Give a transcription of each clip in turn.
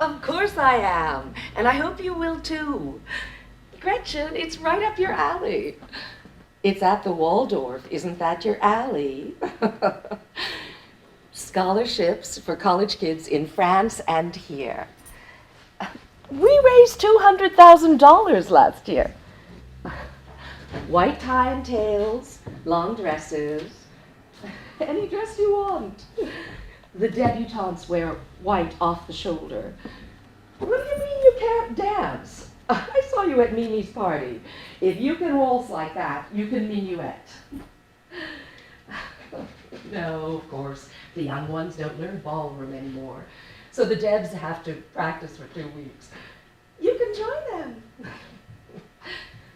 Of course I am, and I hope you will too. Gretchen, it's right up your alley. It's at the Waldorf, isn't that your alley? Scholarships for college kids in France and here. We raised $200,000 last year. White tie and tails, long dresses, any dress you want. The debutantes wear white off the shoulder. What do you mean you can't dance? I saw you at Mimi's party. If you can waltz like that, you can minuet. No, of course, the young ones don't learn ballroom anymore, so the Debs have to practice for 2 weeks. You can join them.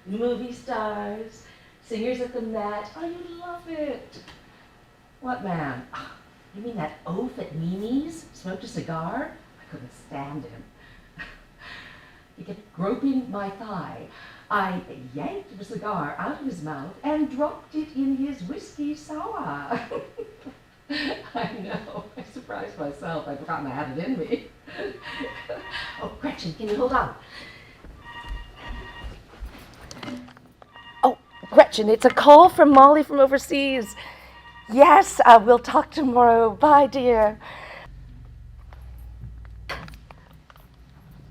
Movie stars, singers at the Met. Oh, you love it. What man? You mean that oaf at Mimi's? Smoked a cigar? I couldn't stand him. He kept groping my thigh. I yanked the cigar out of his mouth and dropped it in his whiskey sour. I know. I surprised myself. I'd forgotten I had it in me. Oh, Gretchen, can you hold on? Oh, Gretchen, it's a call from Molly from overseas. Yes, we'll talk tomorrow. Bye, dear.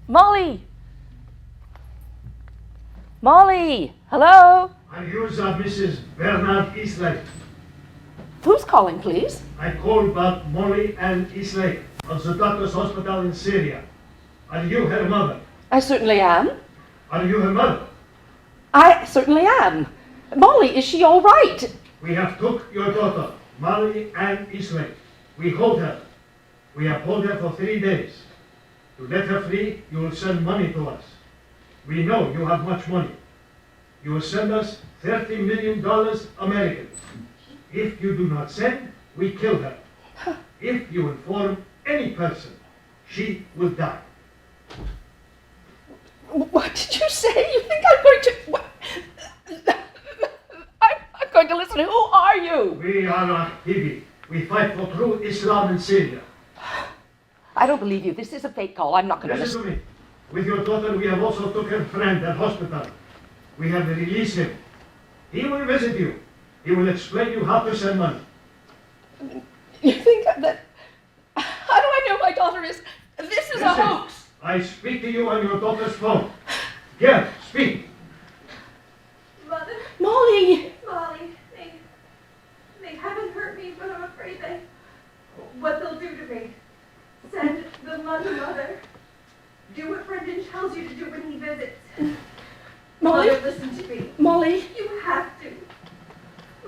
Molly! Molly! Hello? I'm yours, Mrs. Bernard Eastlake. Who's calling, please? I called about Molly and Eastlake of the doctor's hospital in Syria. Are you her mother? I certainly am. Are you her mother? I certainly am. Molly, is she all right? We have took your daughter, Molly and Eastlake. We hold her. We have hold her for 3 days. To let her free, you will send money to us. We know you have much money. You will send us $30 million American. If you do not send, we kill her. If you inform any person, she will die. What did you say? You think I'm going to... What? I'm going to listen. Who are you? We are Hibi. We fight for true Islam in Syria. I don't believe you. This is a fake call. I'm not going to Listen listen. to me. With your daughter, we have also took her friend at hospital. We have released him. He will visit you. He will explain you how to send money. You think that... How do I know my daughter is... This is a hoax. I speak to you on your daughter's phone. Girl, speak. Mother. Molly! Molly, they haven't hurt me, but I'm afraid what they'll do to me. Send the money, Mother. Do what Brendon tells you to do when he visits. Molly? Mother, listen to me. Molly? You have to.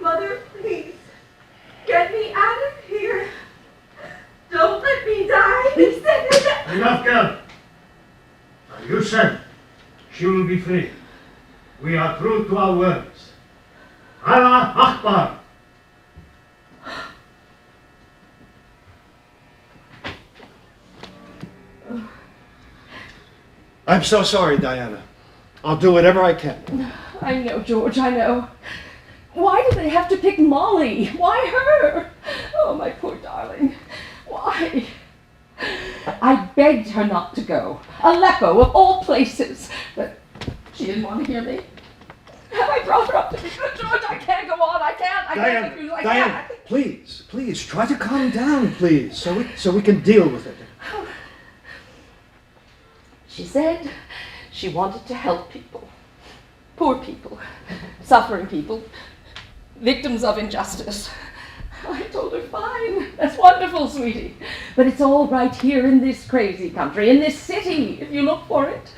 Mother, please. Get me out of here. Don't let me die. Enough, girl. Now you send. She will be free. We are true to our words. Allah Akbar. I'm so sorry, Diana. I'll do whatever I can. I know, George, I know. Why did they have to pick Molly? Why her? Oh, my poor darling. Why? I begged her not to go. Aleppo, of all places. But she didn't want to hear me. Have I brought her up to be good, George? I can't go on. I can't. Diana, please, try to calm down, please, so we can deal with it. She said she wanted to help people. Poor people. Suffering people. Victims of injustice. I told her, fine, that's wonderful, sweetie. But it's all right here in this crazy country, in this city, if you look for it.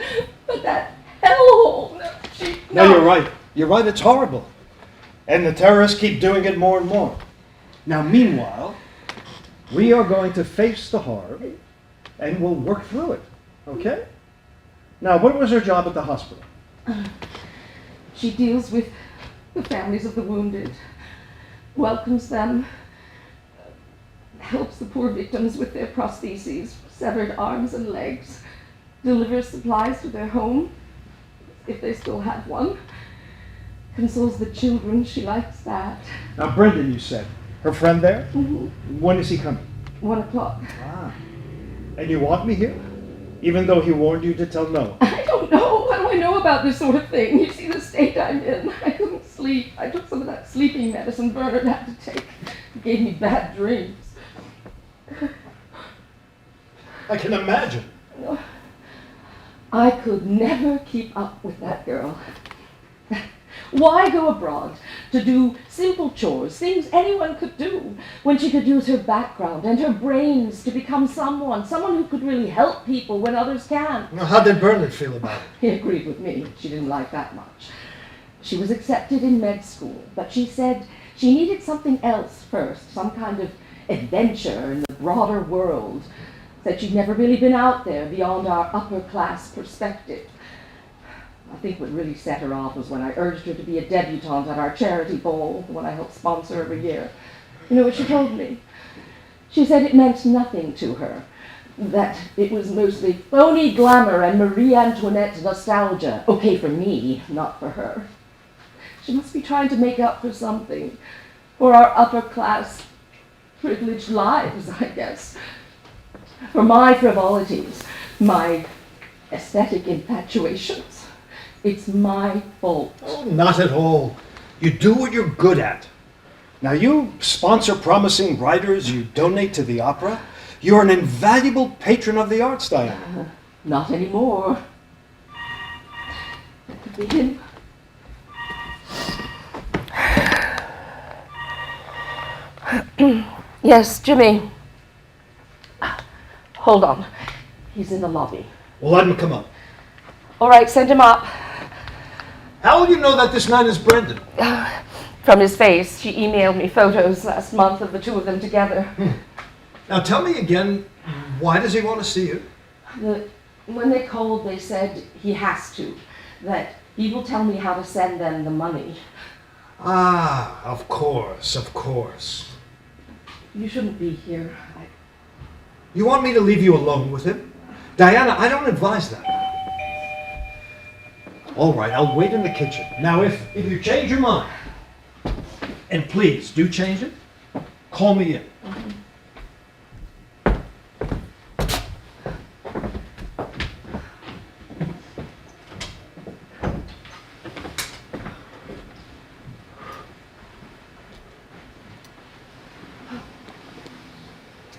But that hellhole, No, you're right. You're right, it's horrible. And the terrorists keep doing it more and more. Now, meanwhile, we are going to face the harm, and we'll work through it, okay? Now, what was her job at the hospital? She deals with the families of the wounded, welcomes them, helps the poor victims with their prostheses, severed arms and legs, delivers supplies to their home, if they still have one, consoles the children. She likes that. Now, Brendon, you said. Her friend there? Mm-hmm. When is he coming? 1 o'clock. Ah. And you want me here? even though he warned you to tell no one? I don't know. What do I know about this sort of thing? You see the state I'm in. I couldn't sleep. I took some of that sleeping medicine Bernard had to take. It gave me bad dreams. I can imagine. I could never keep up with that girl. Why go abroad to do simple chores, things anyone could do, when she could use her background and her brains to become someone who could really help people when others can't? Now, how did Bernard feel about it? He agreed with me. She didn't like that much. She was accepted in med school, but she said she needed something else first, some kind of adventure in the broader world. Said she'd never really been out there beyond our upper class perspective. I think what really set her off was when I urged her to be a debutante at our charity ball, the one I help sponsor every year. You know what she told me? She said it meant nothing to her, that it was mostly phony glamour and Marie Antoinette nostalgia. Okay for me, not for her. She must be trying to make up for something, for our upper class privileged lives, I guess. For my frivolities, my aesthetic infatuations. It's my fault. Oh, not at all. You do what you're good at. Now, you sponsor promising writers, you donate to the opera. You're an invaluable patron of the arts, Diana. Not anymore. That could be him. Yes, Jimmy. Hold on. He's in the lobby. Well, let him come up. All right, send him up. How will you know that this man is Brendon? From his face. She emailed me photos last month of the two of them together. Now, tell me again, why does he want to see you? When they called, they said he has to. That he will tell me how to send them the money. Ah, of course, of course. You shouldn't be here. You want me to leave you alone with him? Diana, I don't advise that. All right, I'll wait in the kitchen. Now, if you change your mind, and please do change it, call me in.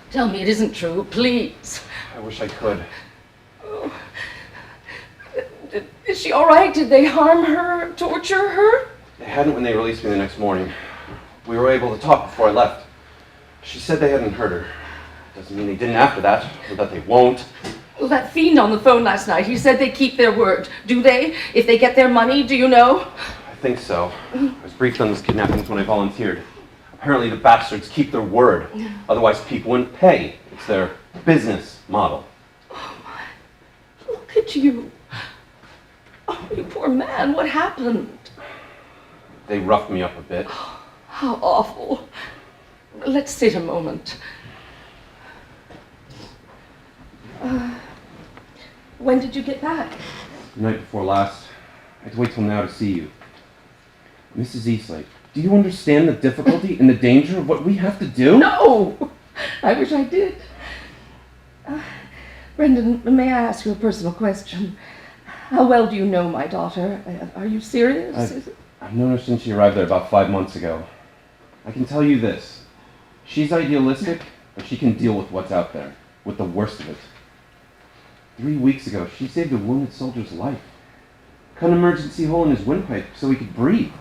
Tell me it isn't true, please. I wish I could. Is she all right? Did they harm her, torture her? They hadn't when they released me the next morning. We were able to talk before I left. She said they hadn't hurt her. Doesn't mean they didn't after that, or that they won't. Well, that fiend on the phone last night, he said they keep their word. Do they? If they get their money, do you know? I think so. I was briefed on those kidnappings when I volunteered. Apparently the bastards keep their word. Otherwise people wouldn't pay. It's their business model. Oh my, look at you. Oh, you poor man, what happened? They roughed me up a bit. How awful. Let's sit a moment. When did you get back? The night before last. I had to wait till now to see you. Mrs. Eastlake, do you understand the difficulty and the danger of what we have to do? No! I wish I did. Brendon, may I ask you a personal question? How well do you know my daughter? Are you serious? I've known her since she arrived there about 5 months ago. I can tell you this. She's idealistic, but she can deal with what's out there, with the worst of it. 3 weeks ago, she saved a wounded soldier's life. Cut an emergency hole in his windpipe so he could breathe.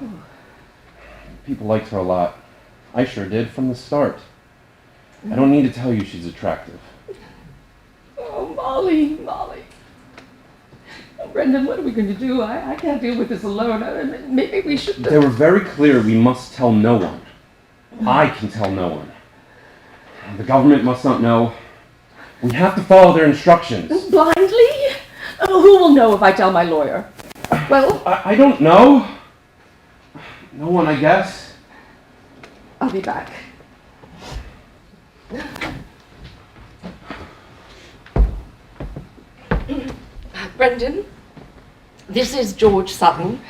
People liked her a lot. I sure did from the start. I don't need to tell you she's attractive. Oh, Molly. Oh, Brendon, what are we going to do? I can't deal with this alone. Maybe we should... They were very clear we must tell no one. I can tell no one. The government must not know. We have to follow their instructions. Blindly? Oh, who will know if I tell my lawyer? Well... I don't know. No one, I guess. I'll be back. Brendon, this is George Sutton,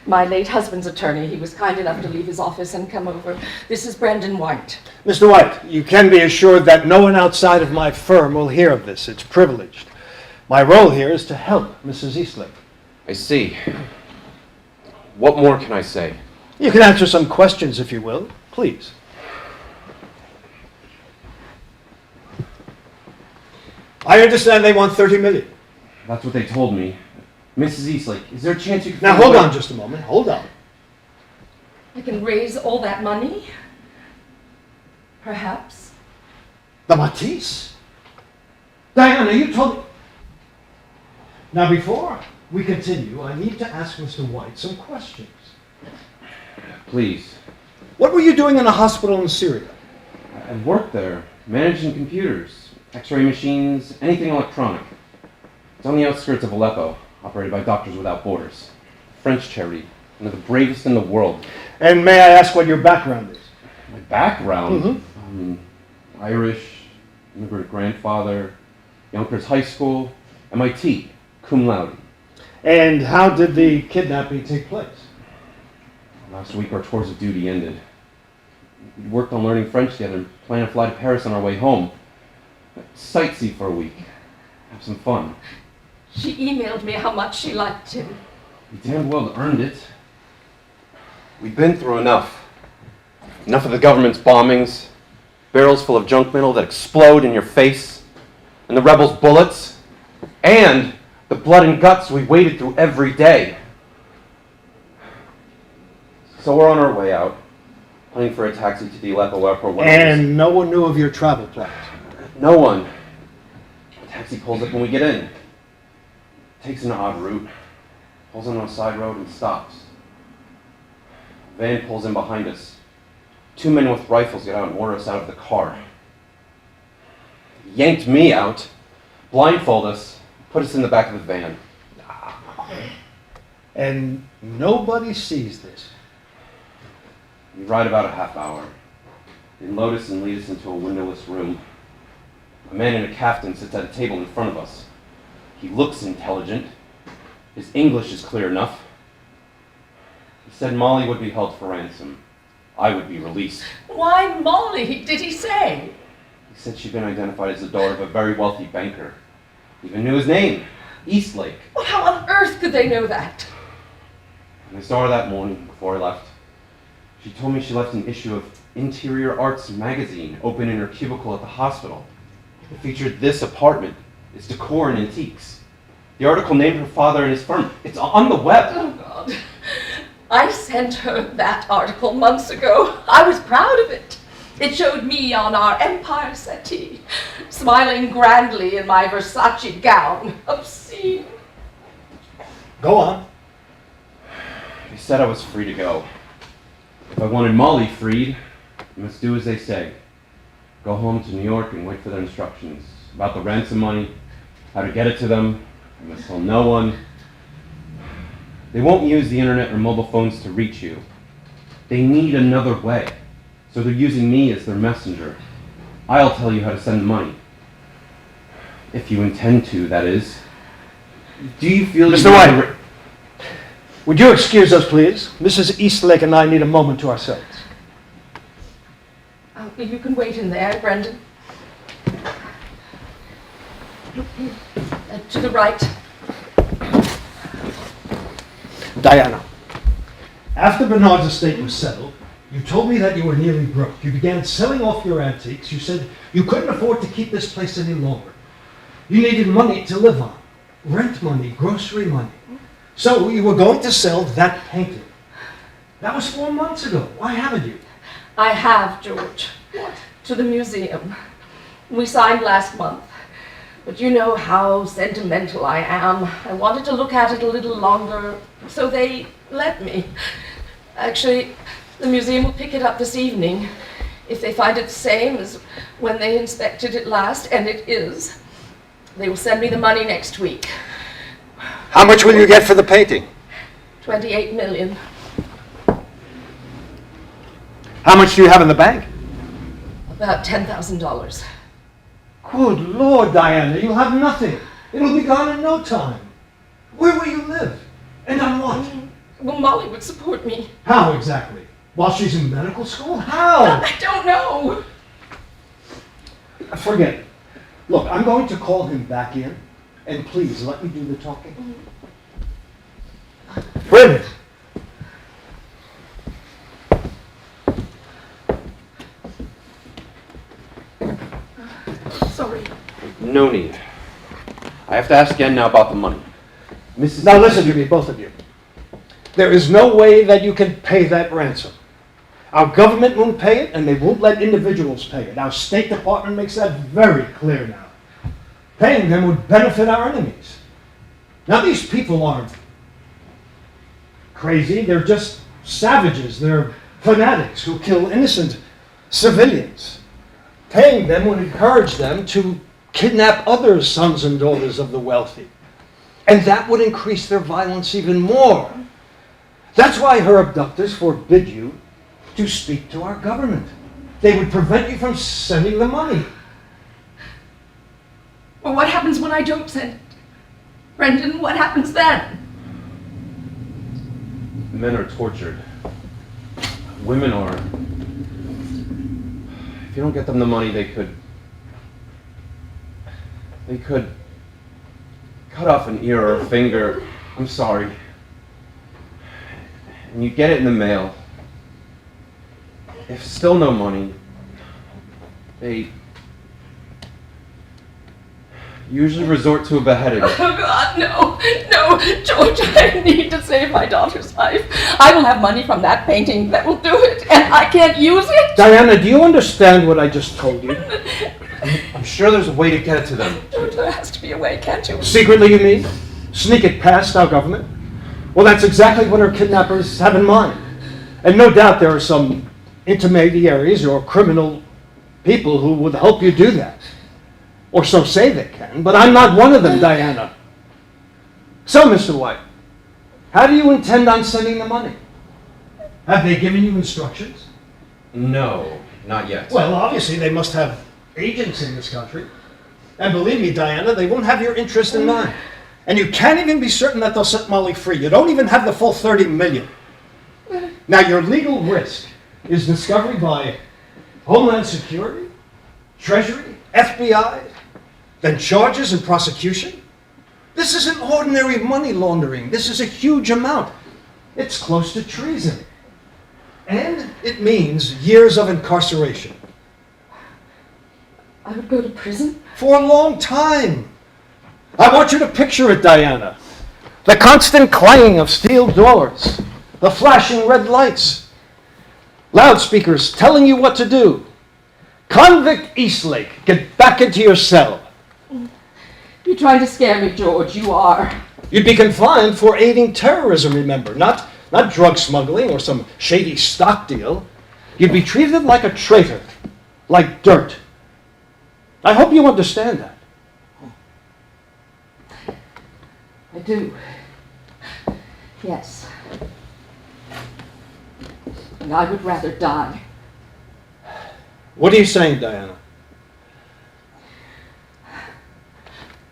my late husband's attorney. He was kind enough to leave his office and come over. This is Brendon White. Mr. White, you can be assured that no one outside of my firm will hear of this. It's privileged. My role here is to help Mrs. Eastlake. I see. What more can I say? You can answer some questions if you will, please. I understand they want 30 million. That's what they told me. Mrs. Eastlake, is there a chance you can... Now hold on just a moment, hold on. I can raise all that money? Perhaps. The Matisse? Diana, you told me... Now before we continue, I need to ask Mr. White some questions. Please. What were you doing in a hospital in Syria? I worked there, managing computers, x-ray machines, anything electronic. It's on the outskirts of Aleppo, operated by Doctors Without Borders. French charity, one of the bravest in the world. And may I ask what your background is? My background? Mm-hmm. Irish, immigrant grandfather, Yonkers High School, MIT, cum laude. And how did the kidnapping take place? Last week our tours of duty ended. We worked on learning French together and planned to fly to Paris on our way home. Sightsee for a week. Have some fun. She emailed me how much she liked him. We damn well earned it. We've been through enough. Enough of the government's bombings, barrels full of junk metal that explode in your face, and the rebels' bullets, and the blood and guts we waded through every day. So we're on our way out, planning for a taxi to the Aleppo airport. And no one knew of your travel plans? No one. The taxi pulls up when we get in. Takes an odd route, pulls on a side road and stops. A van pulls in behind us. 2 men with rifles get out and order us out of the car. Yanked me out, blindfold us, put us in the back of the van. And nobody sees this? We ride about a half hour. They load us and lead us into a windowless room. A man in a caftan sits at a table in front of us. He looks intelligent. His English is clear enough. He said Molly would be held for ransom. I would be released. Why Molly, did he say? He said she'd been identified as the daughter of a very wealthy banker. Even knew his name, Eastlake. Well, how on earth could they know that? And I saw her that morning before I left. She told me she left an issue of Interior Arts magazine open in her cubicle at the hospital. It featured this apartment, its decor and antiques. The article named her father and his firm. It's on the web. Oh, God. I sent her that article months ago. I was proud of it. It showed me on our Empire settee, smiling grandly in my Versace gown. Obscene. Go on. They said I was free to go. If I wanted Molly freed, I must do as they say. Go home to New York and wait for their instructions about the ransom money, how to get it to them. I must tell no one. They won't use the internet or mobile phones to reach you. They need another way, so they're using me as their messenger. I'll tell you how to send the money. If you intend to, that is. Do you feel... Mr. White, would you excuse us, please? Mrs. Eastlake and I need a moment to ourselves. Oh, you can wait in there, Brendon. To the right. Diana, after Bernard's estate was settled, you told me that you were nearly broke. You began selling off your antiques. You said you couldn't afford to keep this place any longer. You needed money to live on. Rent money, grocery money. So you were going to sell that painting. That was 4 months ago. Why haven't you? I have, George. What? To the museum. We signed last month. But you know how sentimental I am. I wanted to look at it a little longer, so they let me. Actually, the museum will pick it up this evening. If they find it the same as when they inspected it last, and it is, they will send me the money next week. How much will you get for the painting? 28 million. How much do you have in the bank? About $10,000. Good Lord, Diana, you'll have nothing. It'll be gone in no time. Where will you live? And on what? Well, Molly would support me. How exactly? While she's in medical school? How? I don't know. Forget it. Look, I'm going to call him back in, And please, let me do the talking. Brendon! Sorry. No need. I have to ask again now about the money. Mrs. Now listen to me, both of you. There is no way that you can pay that ransom. Our government won't pay it, and they won't let individuals pay it. Our State Department makes that very clear now. Paying them would benefit our enemies. Now these people aren't crazy, they're just savages. They're fanatics who kill innocent civilians. Paying them would encourage them to kidnap other sons and daughters of the wealthy. And that would increase their violence even more. That's why her abductors forbid you to speak to our government. They would prevent you from sending the money. Well, what happens when I don't send it? Brendon, what happens then? Men are tortured. Women are. If you don't get them the money, they could cut off an ear or a finger. I'm sorry. And you get it in the mail. If still no money, they usually resort to a beheading. Oh God, no, no, George, I need to save my daughter's life. I will have money from that painting that will do it, and I can't use it. Diana, do you understand what I just told you? I'm sure there's a way to get it to them. George, there has to be a way, can't you? Secretly, you mean? Sneak it past our government? Well, that's exactly what our kidnappers have in mind. And no doubt there are some intermediaries or criminal people who would help you do that. Or so say they can, but I'm not one of them, Diana. So, Mr. White, how do you intend on sending the money? Have they given you instructions? No, not yet. Well, obviously they must have agents in this country. And believe me, Diana, they won't have your interest in mind. And you can't even be certain that they'll set Molly free. You don't even have the full 30 million. Now, your legal risk is discovery by Homeland Security, Treasury, FBI, then charges and prosecution. This isn't ordinary money laundering. This is a huge amount. It's close to treason. And it means years of incarceration. I would go to prison? For a long time. I want you to picture it, Diana. The constant clanging of steel doors, the flashing red lights, loudspeakers telling you what to do. Convict Eastlake, get back into your cell. You're trying to scare me, George. You are. You'd be confined for aiding terrorism, remember, not drug smuggling or some shady stock deal. You'd be treated like a traitor, like dirt. I hope you understand that. I do. Yes. And I would rather die. What are you saying, Diana?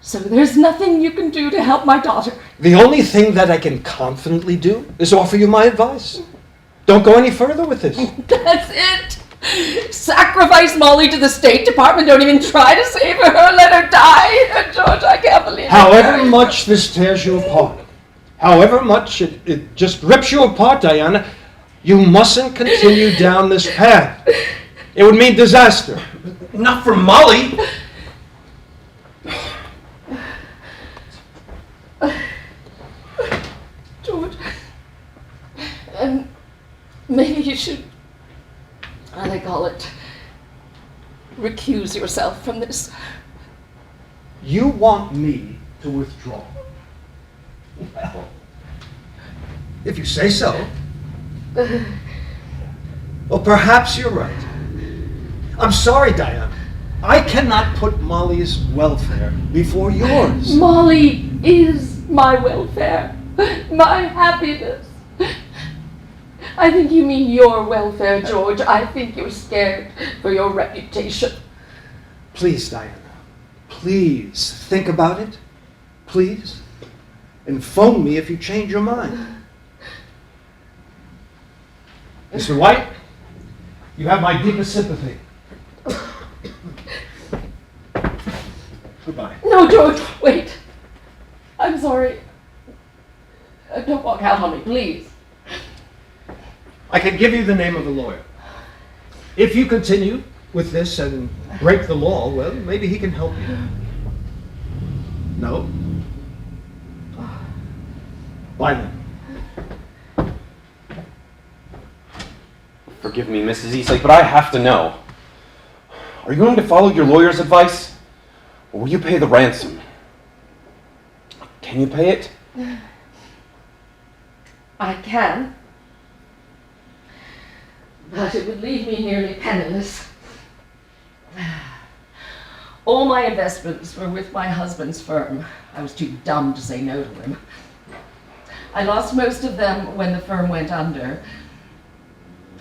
So there's nothing you can do to help my daughter? The only thing that I can confidently do is offer you my advice. Don't go any further with this. That's it. Sacrifice Molly to the State Department. Don't even try to save her. Let her die. George, I can't believe it. However much this tears you apart, however much it just rips you apart, Diana, you mustn't continue down this path. It would mean disaster. Not for Molly! George, and maybe you should, how do they call it, recuse yourself from this. You want me to withdraw? Well, if you say so. Well, perhaps you're right. I'm sorry, Diana. I cannot put Molly's welfare before yours. Molly is my welfare, my happiness. I think you mean your welfare, George. I think you're scared for your reputation. Please, Diana. Please think about it. Please. And phone me if you change your mind. Mr. White, you have my deepest sympathy. Goodbye. No, George, wait. I'm sorry. Don't walk out on me, please. I can give you the name of the lawyer. If you continue with this and break the law, well, maybe he can help you. No? Bye then. Forgive me, Mrs. Eastlake, but I have to know. Are you going to follow your lawyer's advice? Or will you pay the ransom? Can you pay it? I can. But it would leave me nearly penniless. All my investments were with my husband's firm. I was too dumb to say no to him. I lost most of them when the firm went under.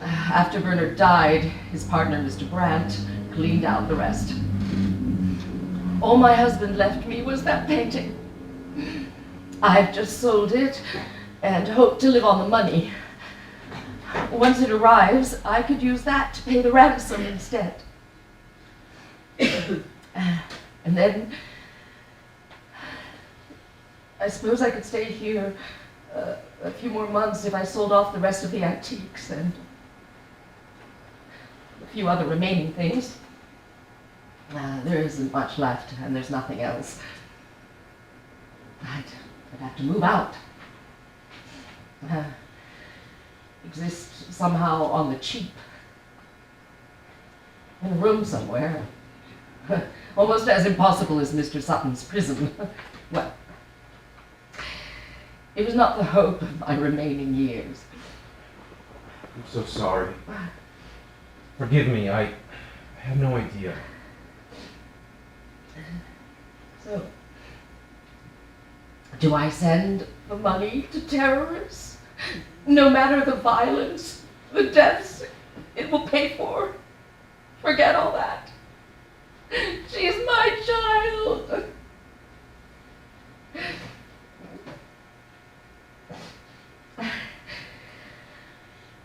After Bernard died, his partner, Mr. Brandt, cleaned out the rest. All my husband left me was that painting. I've just sold it and hope to live on the money. Once it arrives, I could use that to pay the ransom instead. And then I suppose I could stay here a few more months if I sold off the rest of the antiques and a few other remaining things. There isn't much left, and there's nothing else. I'd have to move out. Exist somehow on the cheap. In a room somewhere. Almost as impossible as Mr. Sutton's prison. Well, it was not the hope of my remaining years. I'm so sorry. Forgive me, I have no idea. So, do I send the money to terrorists? No matter the violence, the deaths it will pay for? Forget all that. She's my child.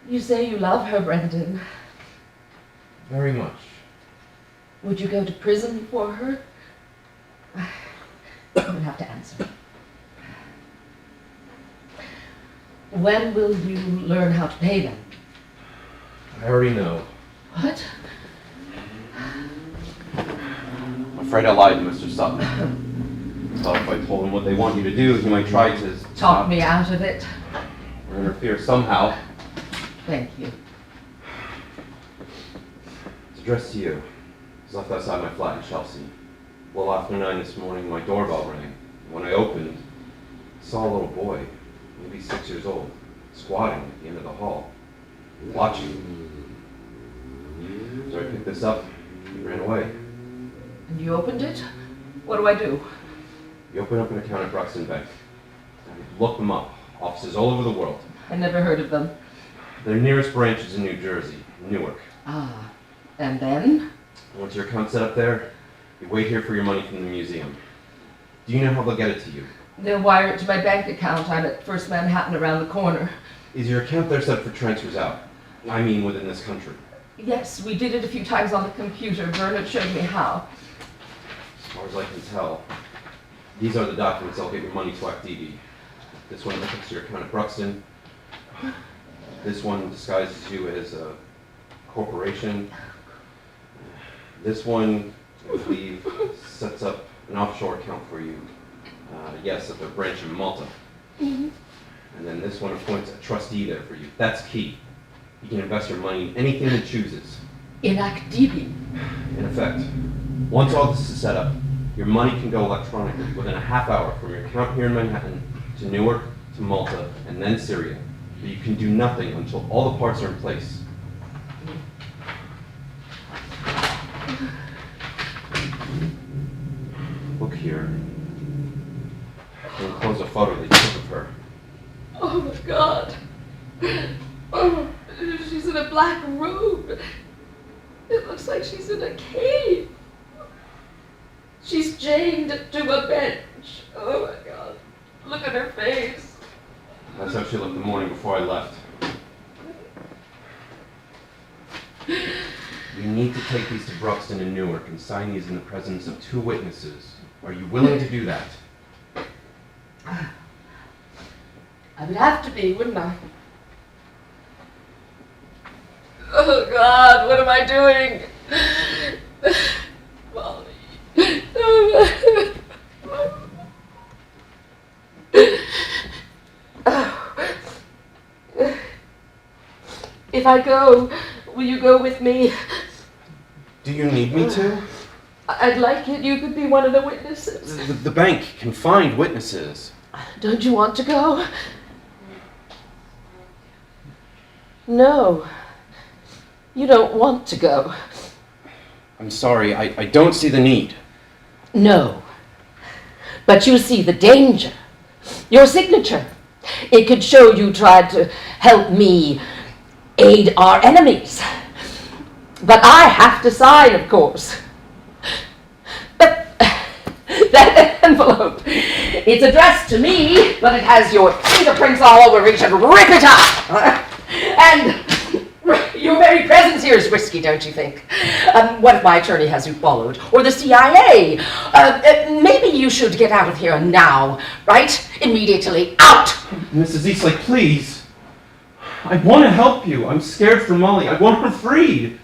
You say you love her, Brendon. Very much. Would you go to prison for her? You would have to answer. When will you learn how to pay them? I already know. What? I'm afraid I lied to Mr. Sutton. Thought if I told him what they want you to do, he might try to Talk me out of it. or interfere somehow. Thank you. It's addressed to you. It's left outside my flat in Chelsea. Well, after 9 this morning, my doorbell rang. When I opened, I saw a little boy, maybe 6 years old, squatting at the end of the hall, watching. So I picked this up and ran away. And you opened it? What do I do? You open up an account at Bruxton Bank. Look them up. Offices all over the world. I never heard of them. Their nearest branch is in New Jersey, Newark. Ah, and then? Once your account's set up there, you wait here for your money from the museum. Do you know how they'll get it to you? They'll wire it to my bank account. I'm at First Manhattan around the corner. Is your account there set for transfers out? I mean within this country. Yes, we did it a few times on the computer. Bernard showed me how. As far as I can tell, these are the documents that'll get your money to ActDB. This one hooks to your account at Bruxton. This one disguises you as a corporation. This one, I believe, sets up an offshore account for you. Yes, at the branch in Malta. Mm-hmm. And then this one appoints a trustee there for you. That's key. You can invest your money in anything it chooses. In ActDB. In effect, once all this is set up, your money can go electronically within a half hour from your account here in Manhattan to Newark, to Malta, and then Syria. But you can do nothing until all the parts are in place. Look here. I'll enclose a photo they took of her. Oh my God. Oh, she's in a black robe. It looks like she's in a cave. She's chained to a bench. Oh my God. Look at her face. That's how she looked the morning before I left. You need to take these to Bruxton and Newark and sign these in the presence of 2 witnesses. Are you willing to do that? I would have to be, wouldn't I? Oh, God, what am I doing? Molly. If I go, will you go with me? Do you need me to? I'd like it. You could be one of the witnesses. The bank can find witnesses. Don't you want to go? No. You don't want to go. I'm sorry, I don't see the need. No. But you see the danger. Your signature. It could show you tried to help me aid our enemies. But I have to sign, of course. But that envelope, it's addressed to me, but it has your fingerprints all over it. You should rip it up. And your very presence here is risky, don't you think? What if my attorney has you followed? Or the CIA? Maybe you should get out of here now, right? Immediately out! Mrs. Eastlake, please. I want to help you. I'm scared for Molly. I want her freed.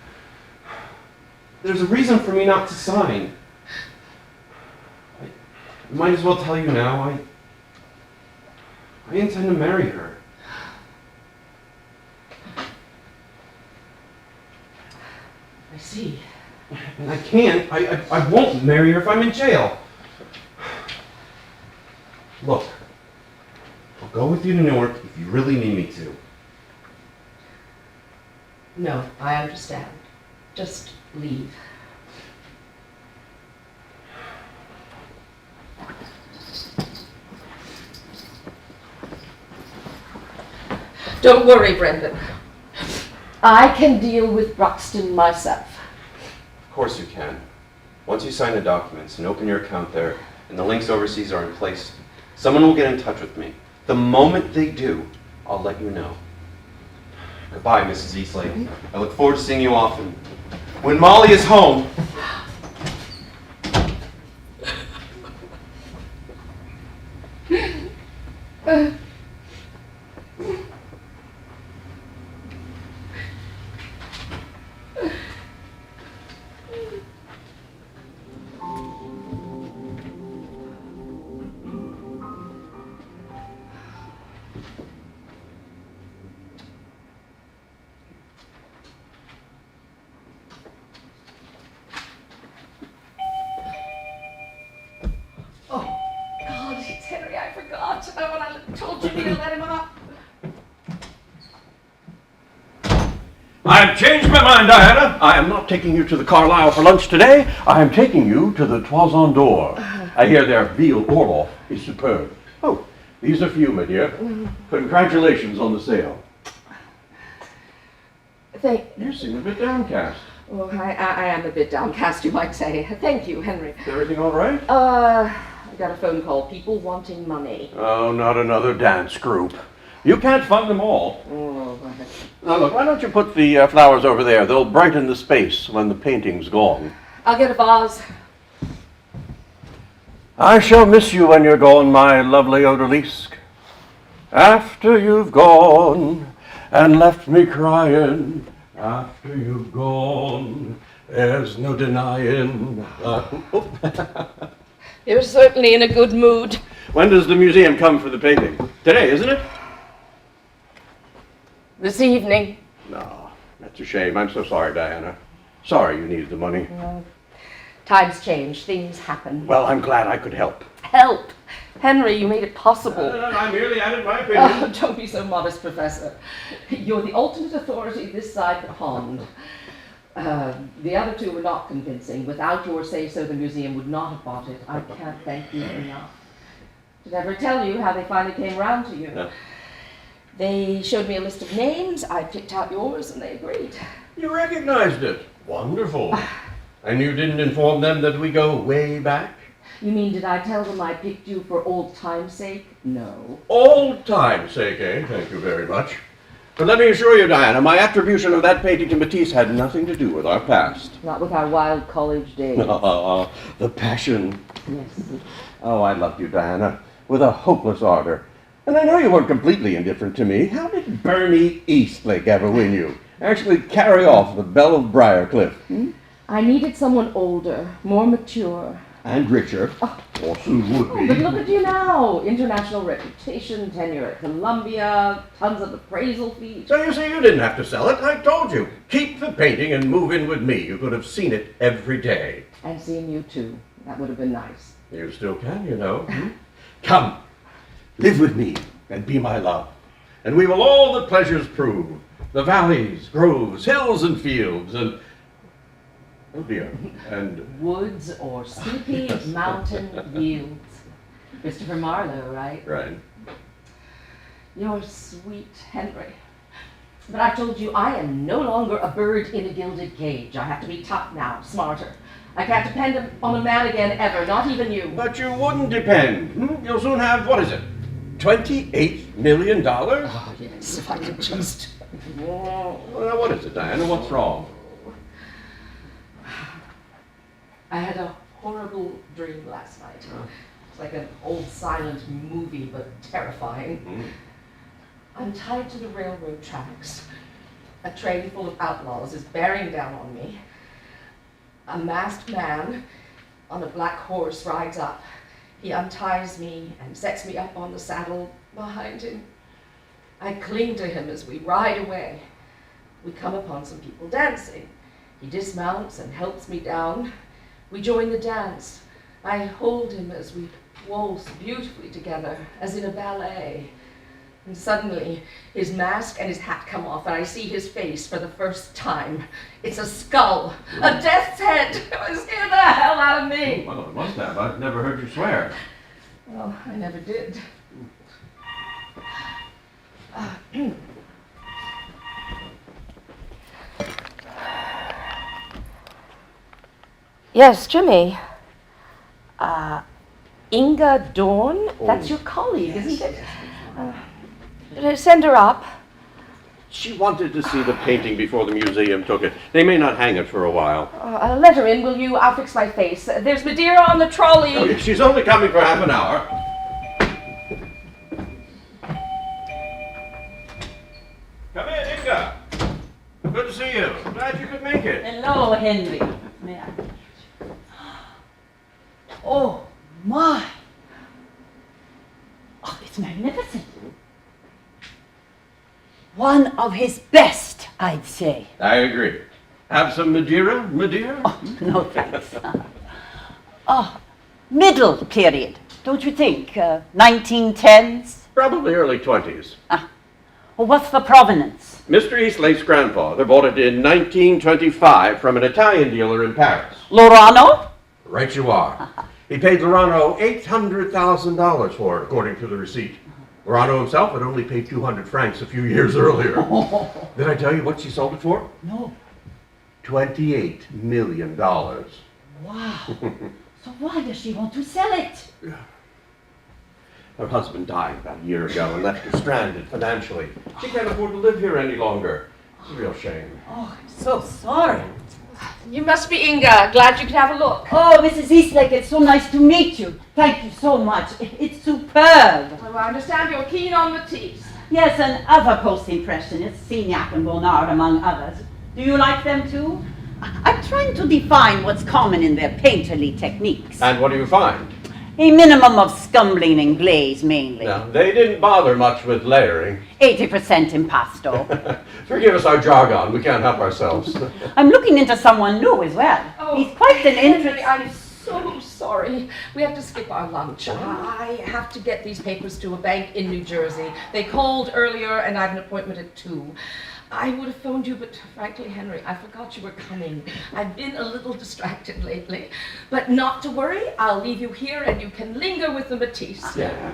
There's a reason for me not to sign. I might as well tell you now. I intend to marry her. I see. And I can't. I won't marry her if I'm in jail. Look, I'll go with you to Newark if you really need me to. No, I understand. Just leave. Don't worry, Brendon. I can deal with Broxton myself. Of course you can. Once you sign the documents and open your account there, and the links overseas are in place, someone will get in touch with me. The moment they do, I'll let you know. Goodbye, Mrs. Eastlake. I look forward to seeing you often. When Molly is home... I've changed my mind, Diana. I am not taking you to the Carlisle for lunch today. I am taking you to the Toison d'Or. I hear their veal orloff is superb. Oh, these are for you, my dear. Congratulations on the sale. You seem a bit downcast. Well, I am a bit downcast, you might say. Thank you, Henry. Is everything all right? I got a phone call. People wanting money. Oh, not another dance group. You can't fund them all. Oh, Now look, why don't you put the flowers over there? They'll brighten the space when the painting's gone. I'll get a vase. I shall miss you when you're gone, my lovely Odalisque. After you've gone and left me crying, after you've gone, there's no denying. You're certainly in a good mood. When does the museum come for the painting? Today, isn't it? This evening. No, that's a shame. I'm so sorry, Diana. Sorry you needed the money. Well, times change. Things happen. Well, I'm glad I could help. Help! Henry, you made it possible. I merely added my opinion. Oh, don't be so modest, Professor. You're the ultimate authority this side the pond. The other two were not convincing. Without your say-so, the museum would not have bought it. I can't thank you enough. Did I ever tell you how they finally came around to you? No. They showed me a list of names. I picked out yours, and they agreed. You recognized it. Wonderful. And you didn't inform them that we go way back? You mean, did I tell them I picked you for old time's sake? No. Old time's sake, eh? Thank you very much. But let me assure you, Diana, my attribution of that painting to Matisse had nothing to do with our past. Not with our wild college days. The passion. Yes. Oh, I loved you, Diana, with a hopeless ardor. And I know you weren't completely indifferent to me. How did Bernie Eastlake ever win you? Actually carry off the Belle of Briarcliff? I needed someone older, more mature. And richer. Or soon would Oh, but be. look at you now. International reputation, tenure at Columbia, tons of appraisal fees. So you see, you didn't have to sell it. I told you. Keep the painting and move in with me. You could have seen it every day. And seeing you too. That would have been nice. You still can, you know. Come, live with me and be my love. And we will all the pleasures prove. The valleys, groves, hills and fields, and... oh dear, and... Woods or sleepy mountain yields. Christopher Marlowe, right? Right. You're sweet, Henry. But I told you I am no longer a bird in a gilded cage. I have to be tough now, smarter. I can't depend on a man again ever, not even you. But you wouldn't depend. You'll soon have, what is it, $28 million? Oh, yes, if I could just... Well, what is it, Diana? What's wrong? I had a horrible dream last night. It's like an old silent movie, but terrifying. I'm tied to the railroad tracks. A train full of outlaws is bearing down on me. A masked man on a black horse rides up. He unties me and sets me up on the saddle behind him. I cling to him as we ride away. We come upon some people dancing. He dismounts and helps me down. We join the dance. I hold him as we waltz beautifully together, as in a ballet. And suddenly, his mask and his hat come off, and I see his face for the first time. It's a skull, a death's head. It scared the hell out of me. Well, it must have. I've never heard you swear. Well, I never did. Yes, Jimmy. Inge Dorn? That's your colleague, isn't it? Send her up. She wanted to see the painting before the museum took it. They may not hang it for a while. Let her in, will you? I'll fix my face. There's Madeira on the trolley. Oh, she's only coming for half an hour. Come in, Inge. Good to see you. Glad you could make it. Hello, Henry. May I? Oh, my. Oh, it's magnificent. One of his best, I'd say. I agree. Have some Madeira, Madeira? Oh, no thanks. Oh, middle period, don't you think? 1910s? Probably early 20s. Well, what's the provenance? Mr. Eastlake's grandfather bought it in 1925 from an Italian dealer in Paris. Lorano? Right you are. He paid Lorano $800,000 for it, according to the receipt. Lorano himself had only paid 200 francs a few years earlier. Did I tell you what she sold it for? No. $28 million. Wow. So why does she want to sell it? Her husband died about a year ago and left her stranded financially. She can't afford to live here any longer. It's a real shame. Oh, I'm so sorry. You must be Inge. Glad you could have a look. Oh, Mrs. Eastlake, it's so nice to meet you. Thank you so much. It's superb. Well, I understand you're keen on Matisse. Yes, and other post-impressionists, Signac and Bonnard among others. Do you like them too? I'm trying to define what's common in their painterly techniques. And what do you find? A minimum of scumbling and glaze, mainly. No, they didn't bother much with layering. 80% impasto. Forgive us our jargon. We can't help ourselves. I'm looking into someone new as well. He's quite an Henry, interest. I'm so sorry. We have to skip our lunch. I have to get these papers to a bank in New Jersey. They called earlier, and I have an appointment at 2. I would have phoned you, but frankly, Henry, I forgot you were coming. I've been a little distracted lately. But not to worry, I'll leave you here and you can linger with the Matisse. Yeah.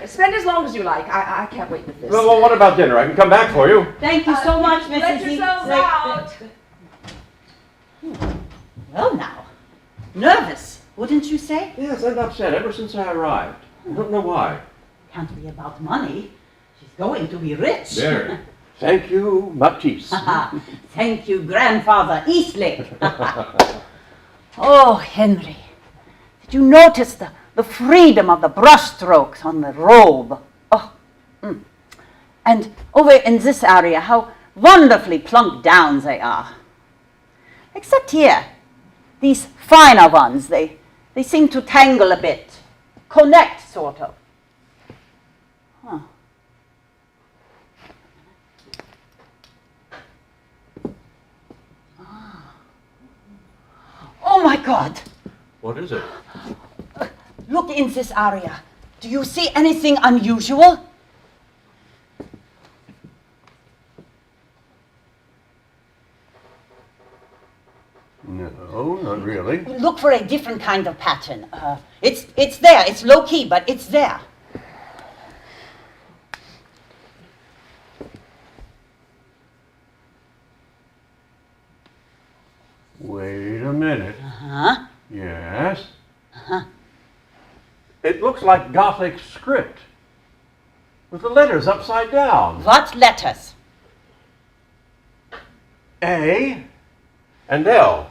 Spend as long as you like. I can't wait with this. Well, what about dinner? I can come back for you. Thank you so much, Mrs. Let yourselves out. Well now, nervous, wouldn't you say? Yes, I'm upset ever since I arrived. I don't know why. Can't be about money. She's going to be rich. There. Thank you, Matisse. Thank you, Grandfather Eastlake. Oh, Henry, did you notice the freedom of the brushstrokes on the robe? And over in this area, how wonderfully plunked down they are. Except here, these finer ones, they seem to tangle a bit. Connect, sort of. Huh. Oh my God! What is it? Look in this area. Do you see anything unusual? No, not really. Look for a different kind of pattern. It's there. It's low key, but it's there. Wait a minute. Huh? Yes. It looks like Gothic script with the letters upside down. What letters? A and L.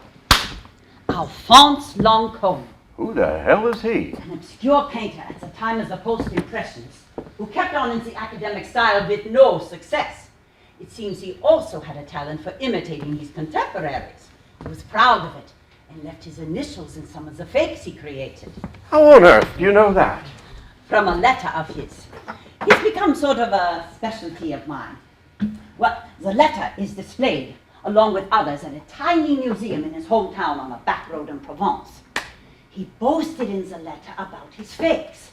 Alphonse Lancôme, Who the hell is he? an obscure painter at the time of the post-impressionists, who kept on in the academic style with no success. It seems he also had a talent for imitating his contemporaries. He was proud of it and left his initials in some of the fakes he created. How on earth do you know that? From a letter of his. It's become sort of a specialty of mine. Well, the letter is displayed, along with others, at a tiny museum in his hometown on a back road in Provence. He boasted in the letter about his fakes.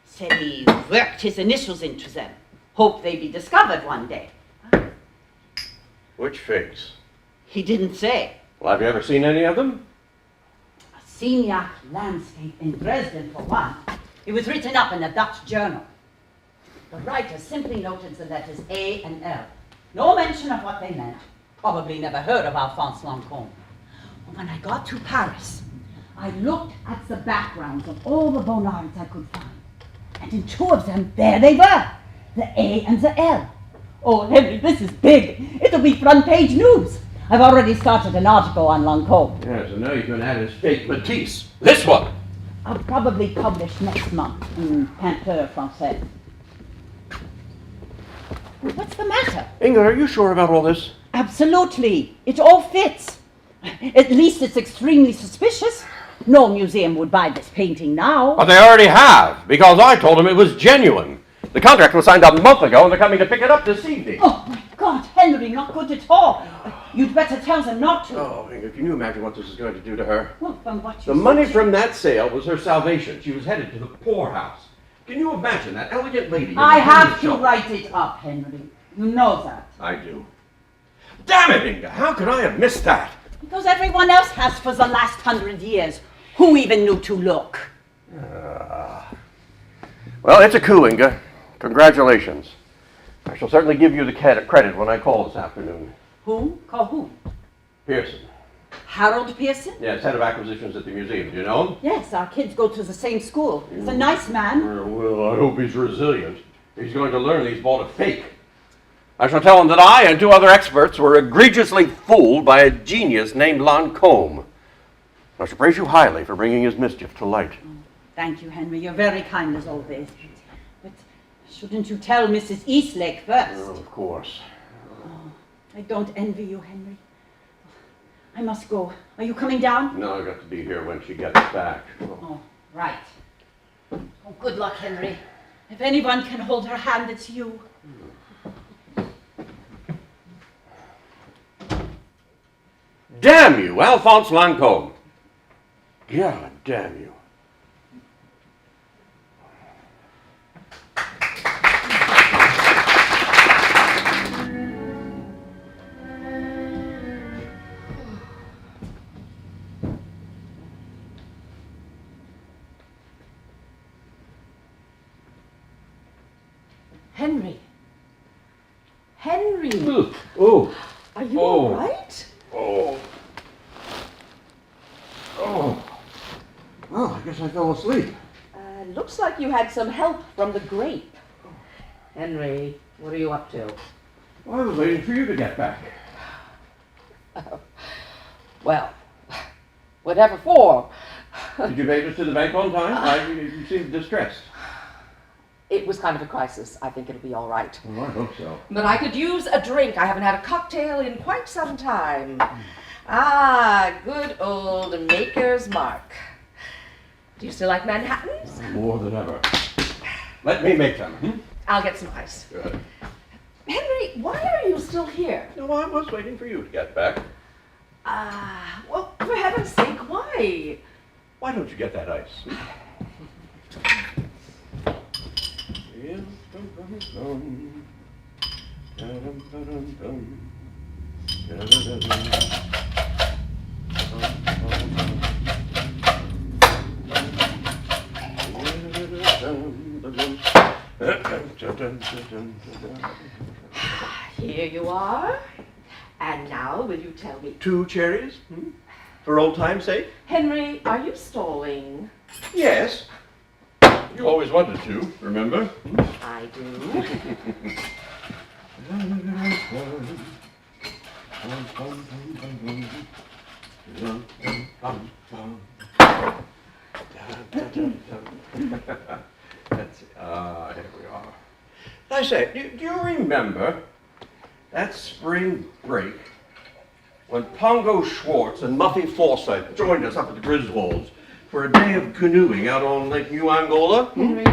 Said he worked his initials into them. Hoped they'd be discovered one day. Which fakes? He didn't say. Well, have you ever seen any of them? A scenic landscape in Dresden, for one. It was written up in a Dutch journal. The writer simply noted the letters A and L. No mention of what they meant. Probably never heard of Alphonse Lancôme. When I got to Paris, I looked at the backgrounds of all the Bonnards I could find. And in two of them, there they were. The A and the L. Oh, Henry, this is big. It'll be front page news. I've already started an article on Lancôme. Yeah, so now you can add his fake Matisse. This one! I'll probably publish next month in Peinture Français. What's the matter? Inge, are you sure about all this? Absolutely. It all fits. At least it's extremely suspicious. No museum would buy this painting now. But they already have, because I told them it was genuine. The contract was signed a month ago, and they're coming to pick it up this evening. Oh, my God, Henry, not good at all. You'd better tell them not to. Oh, Inge, can you imagine what this is going to do to her? Well, from what The you money said- from that sale was her salvation. She was headed to the poorhouse. Can you imagine that elegant lady? in I the have green to shop? write it up, Henry. You know that. I do. Damn it, Inge! How could I have missed that? Because everyone else has for the last 100 years. Who even knew to look? Well, it's a coup, Inge. Congratulations. I shall certainly give you the credit when I call this afternoon. Who? Call who? Pearson. Harold Pearson? Yes, head of acquisitions at the museum. Do you know him? Yes, our kids go to the same school. He's a nice man. Well, I hope he's resilient. He's going to learn that he's bought a fake. I shall tell him that I and two other experts were egregiously fooled by a genius named Lancôme. I shall praise you highly for bringing his mischief to light. Thank you, Henry. You're very kind as always. But shouldn't you tell Mrs. Eastlake first? Oh, of course. I don't envy you, Henry. I must go. Are you coming down? No, I've got to be here when she gets back. Oh, right. Oh, good luck, Henry. If anyone can hold her hand, it's you. Damn you, Alphonse Lancôme. God damn you. Henry. Henry. Oh. Are you Oh. all right? Oh. Oh. Well, I guess I fell asleep. Looks like you had some help from the grape. Henry, what are you up to? Well, I was waiting for you to get back. Well, whatever for. Did you make it to the bank on time? You seemed distressed. It was kind of a crisis. I think it'll be all right. Well, I hope so. But I could use a drink. I haven't had a cocktail in quite some time. Ah, good old Maker's Mark. Do you still like Manhattans? More than ever. Let me make them. I'll get some ice. Good. Henry, why are you still here? No, I was waiting for you to get back. Well, for heaven's sake, why? Why don't you get that ice? Here you are. And now, will you tell me? 2 cherries? For old time's sake? Henry, are you stalling? Yes. You always wanted to, remember? I do. That's it. Here we are. I say, do you remember that spring break when Pongo Schwartz and Muffy Forsythe joined us up at the Griswolds for a day of canoeing out on Lake New Angola? Henry,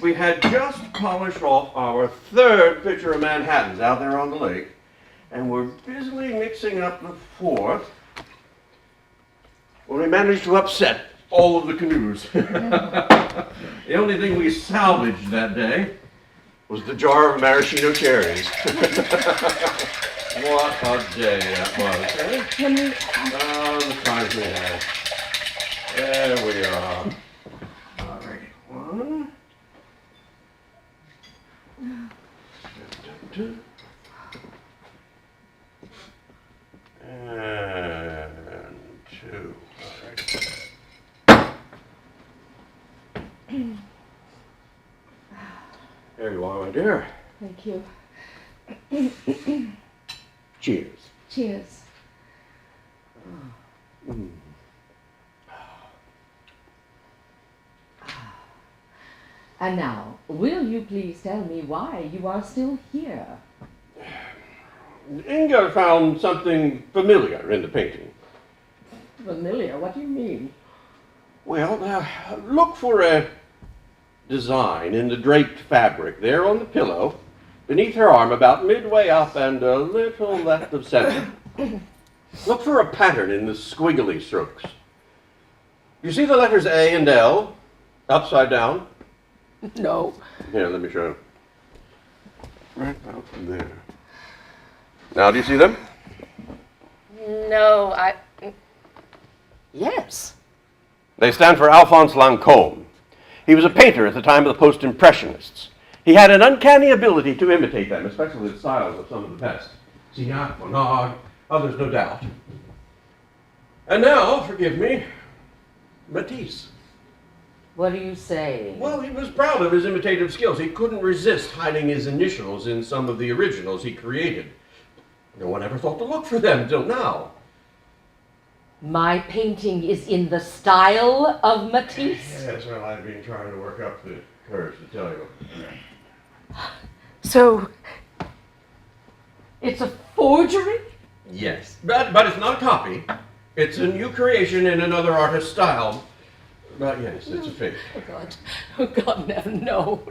We had just polished off our 3rd pitcher of Manhattans out there on the lake, and were busily mixing up the 4th when we managed to upset all of the canoes. The only thing we salvaged that day was the jar of maraschino cherries. What a day that was, eh? Henry, Oh, the times we had. There we are. All right, 1. 2. And 2. All right. There you are, my dear. thank you. Cheers. Cheers. And now, will you please tell me why you are still here? Inge found something familiar in the painting. Familiar? What do you mean? Well, look for a design in the draped fabric there on the pillow, beneath her arm, about midway up and a little left of center. Look for a pattern in the squiggly strokes. You see the letters A and L upside down? No. Here, let me show you. Right about there. Now, do you see them? No, Yes. They stand for Alphonse Lancôme. He was a painter at the time of the Post-Impressionists. He had an uncanny ability to imitate them, especially the styles of some of the best. Signac, Bonnard, others no doubt. And now, forgive me, Matisse. What are you saying? Well, he was proud of his imitative skills. He couldn't resist hiding his initials in some of the originals he created. No one ever thought to look for them till now. My painting is in the style of Matisse? Yes, well, I've been trying to work up the courage to tell you. So, it's a forgery? Yes, but it's not a copy. It's a new creation in another artist's style. But yes, it's a fake. Oh, God. Oh, God, no.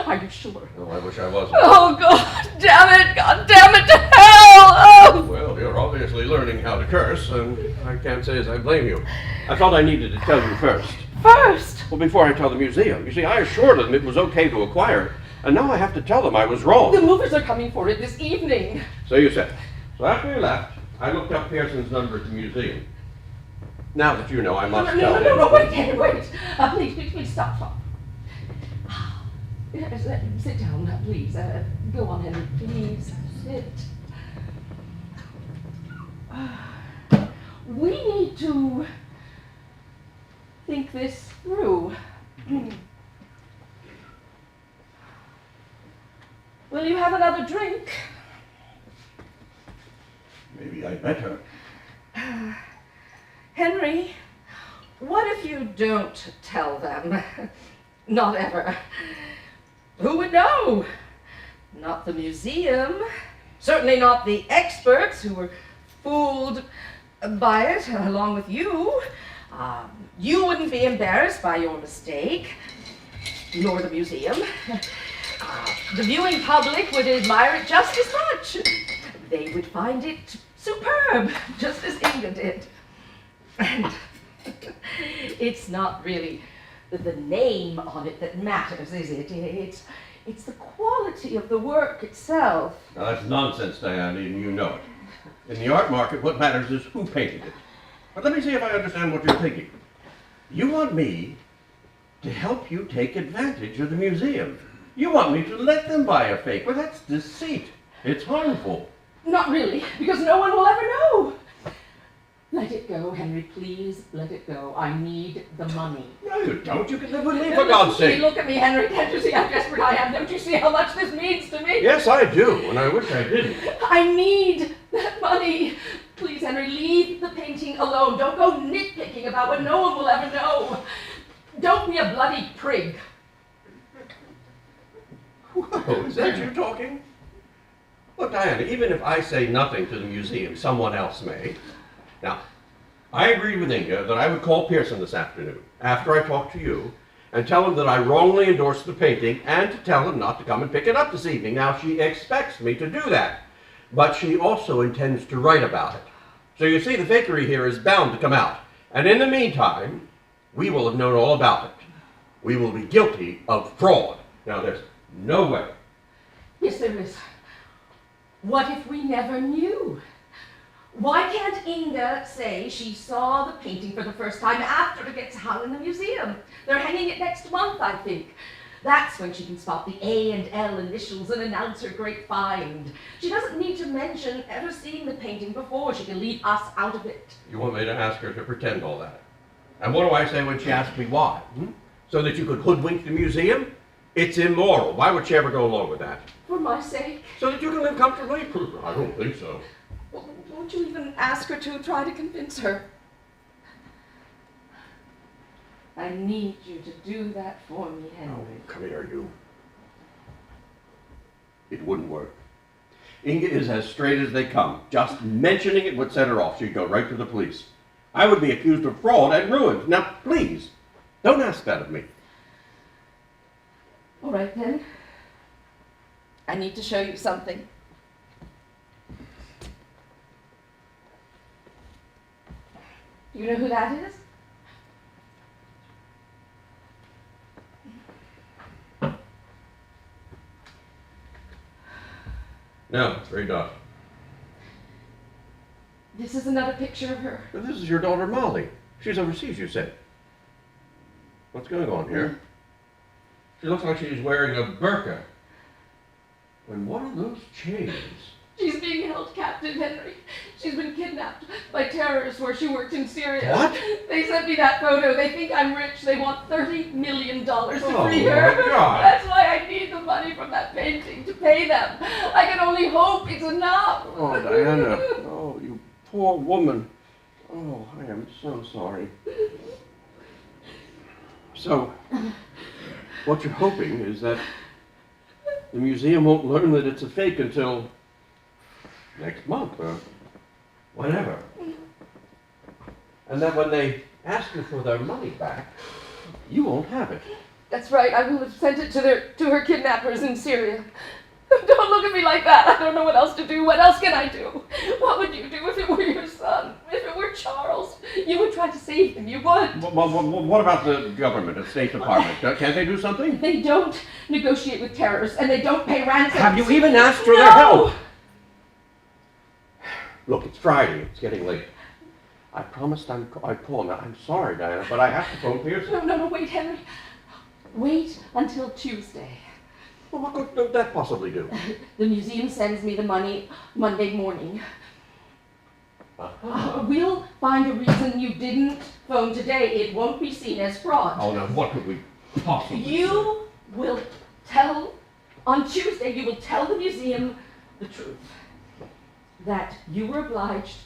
Are you sure? Oh, I wish I wasn't. Oh, God damn it to hell! Oh! Well, you're obviously learning how to curse, and I can't say as I blame you. I thought I needed to tell you first. First? Well, before I tell the museum. You see, I assured them it was okay to acquire it, and now I have to tell them I was wrong. The movers are coming for it this evening. So you said. So after you left, I looked up Pearson's number at the museum. Now that you know, I must tell them. No, wait, Henry, wait. Please, stop. Yes, sit down, please. Go on, Henry, please, sit. We need to think this through. Will you have another drink? Maybe I'd better. Henry, what if you don't tell them? Not ever. Who would know? Not the museum. Certainly not the experts who were fooled by it, along with you. You wouldn't be embarrassed by your mistake, nor the museum. The viewing public would admire it just as much. They would find it superb, just as Inge did. And it's not really the name on it that matters, is it? It's the quality of the work itself. Now that's nonsense, Diane, and you know it. In the art market, what matters is who painted it. But let me see if I understand what you're thinking. You want me to help you take advantage of the museum. You want me to let them buy a fake. Well, that's deceit. It's harmful. Not really, because no one will ever know. Let it go, Henry, please let it go. I need the money. No, you don't. You can live with me, for God's sake. Look at me, Henry. Can't you see how desperate I am? Don't you see how much this means to me? Yes, I do, and I wish I didn't. I need that money. Please, Henry, leave the painting alone. Don't go nitpicking about what no one will ever know. Don't be a bloody prig. Whoa, is that you talking? Look, Diana, even if I say nothing to the museum, someone else may. Now, I agreed with Inge that I would call Pearson this afternoon, after I talked to you, and tell him that I wrongly endorsed the painting, and to tell him not to come and pick it up this evening. Now, she expects me to do that, but she also intends to write about it. So you see, the fakery here is bound to come out, and in the meantime, we will have known all about it. We will be guilty of fraud. Now, there's no way. Yes, there is. What if we never knew? Why can't Inge say she saw the painting for the first time after it gets hung in the museum? They're hanging it next month, I think. That's when she can spot the A and L initials and announce her great find. She doesn't need to mention ever seeing the painting before. She can leave us out of it. You want me to ask her to pretend all that? And what do I say when she asks me why? So that you could hoodwink the museum? It's immoral. Why would she ever go along with that? For my sake. So that you can live comfortably? I don't think so. Well, won't you even ask her to try to convince her? I need you to do that for me, Henry. Oh, come here, you. It wouldn't work. Inge is as straight as they come. Just mentioning it would set her off. She'd go right to the police. I would be accused of fraud and ruined. Now, please, don't ask that of me. All right, then. I need to show you something. You know who that is? No, it's very dark. This is another picture of her. But this is your daughter, Molly. She's overseas, you said. What's going on here? She looks like she's wearing a burqa. And what are those chains? She's being held captive, Henry. She's been kidnapped by terrorists where she worked in Syria. What? They sent me that photo. They think I'm rich. They want $30 million to free Oh, her. my God. That's why I need the money from that painting to pay them. I can only hope it's enough. Oh, Diana. Oh, you poor woman. Oh, I am so sorry. So, what you're hoping is that the museum won't learn that it's a fake until next month or whenever. And that when they ask you for their money back, you won't have it. That's right. I will have sent it to her kidnappers in Syria. Don't look at me like that. I don't know what else to do. What else can I do? What would you do if it were your son? If it were Charles? You would try to save him. You would. What about the government, the State Department? Can't they do something? They don't negotiate with terrorists, and they don't pay ransom. Have you even asked for their help? Look, it's Friday. It's getting late. I promised I'd call. Now, I'm sorry, Diana, but I have to phone Pearson. No, wait, Henry. Wait until Tuesday. Well, what could that possibly do? The museum sends me the money Monday morning. Uh-huh. We'll find a reason you didn't phone today. It won't be seen as fraud. Oh, now what could we possibly You will tell, on Tuesday, you will tell the museum the truth. That you were obliged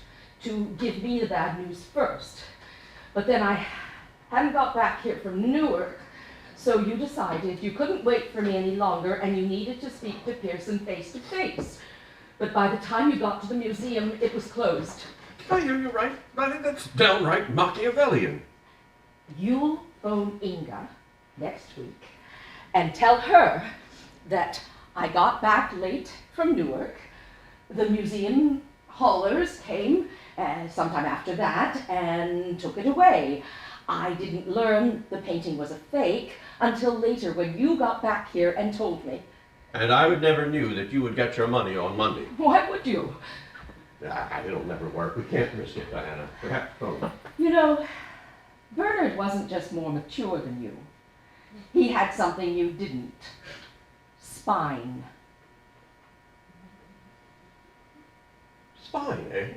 to give me the bad news first. But then I hadn't got back here from Newark, So you decided you couldn't wait for me any longer and you needed to speak to Pearson face to face. But by the time you got to the museum, it was closed. I hear you right. I think that's downright Machiavellian. You'll phone Inge next week and tell her that I got back late from Newark. The museum haulers came sometime after that and took it away. I didn't learn the painting was a fake until later when you got back here and told me. And I would never knew that you would get your money on Monday. Why would you? It'll never work. We can't risk it, Diana. We have to phone. You know, Bernard wasn't just more mature than you. He had something you didn't. Spine. Spine, eh?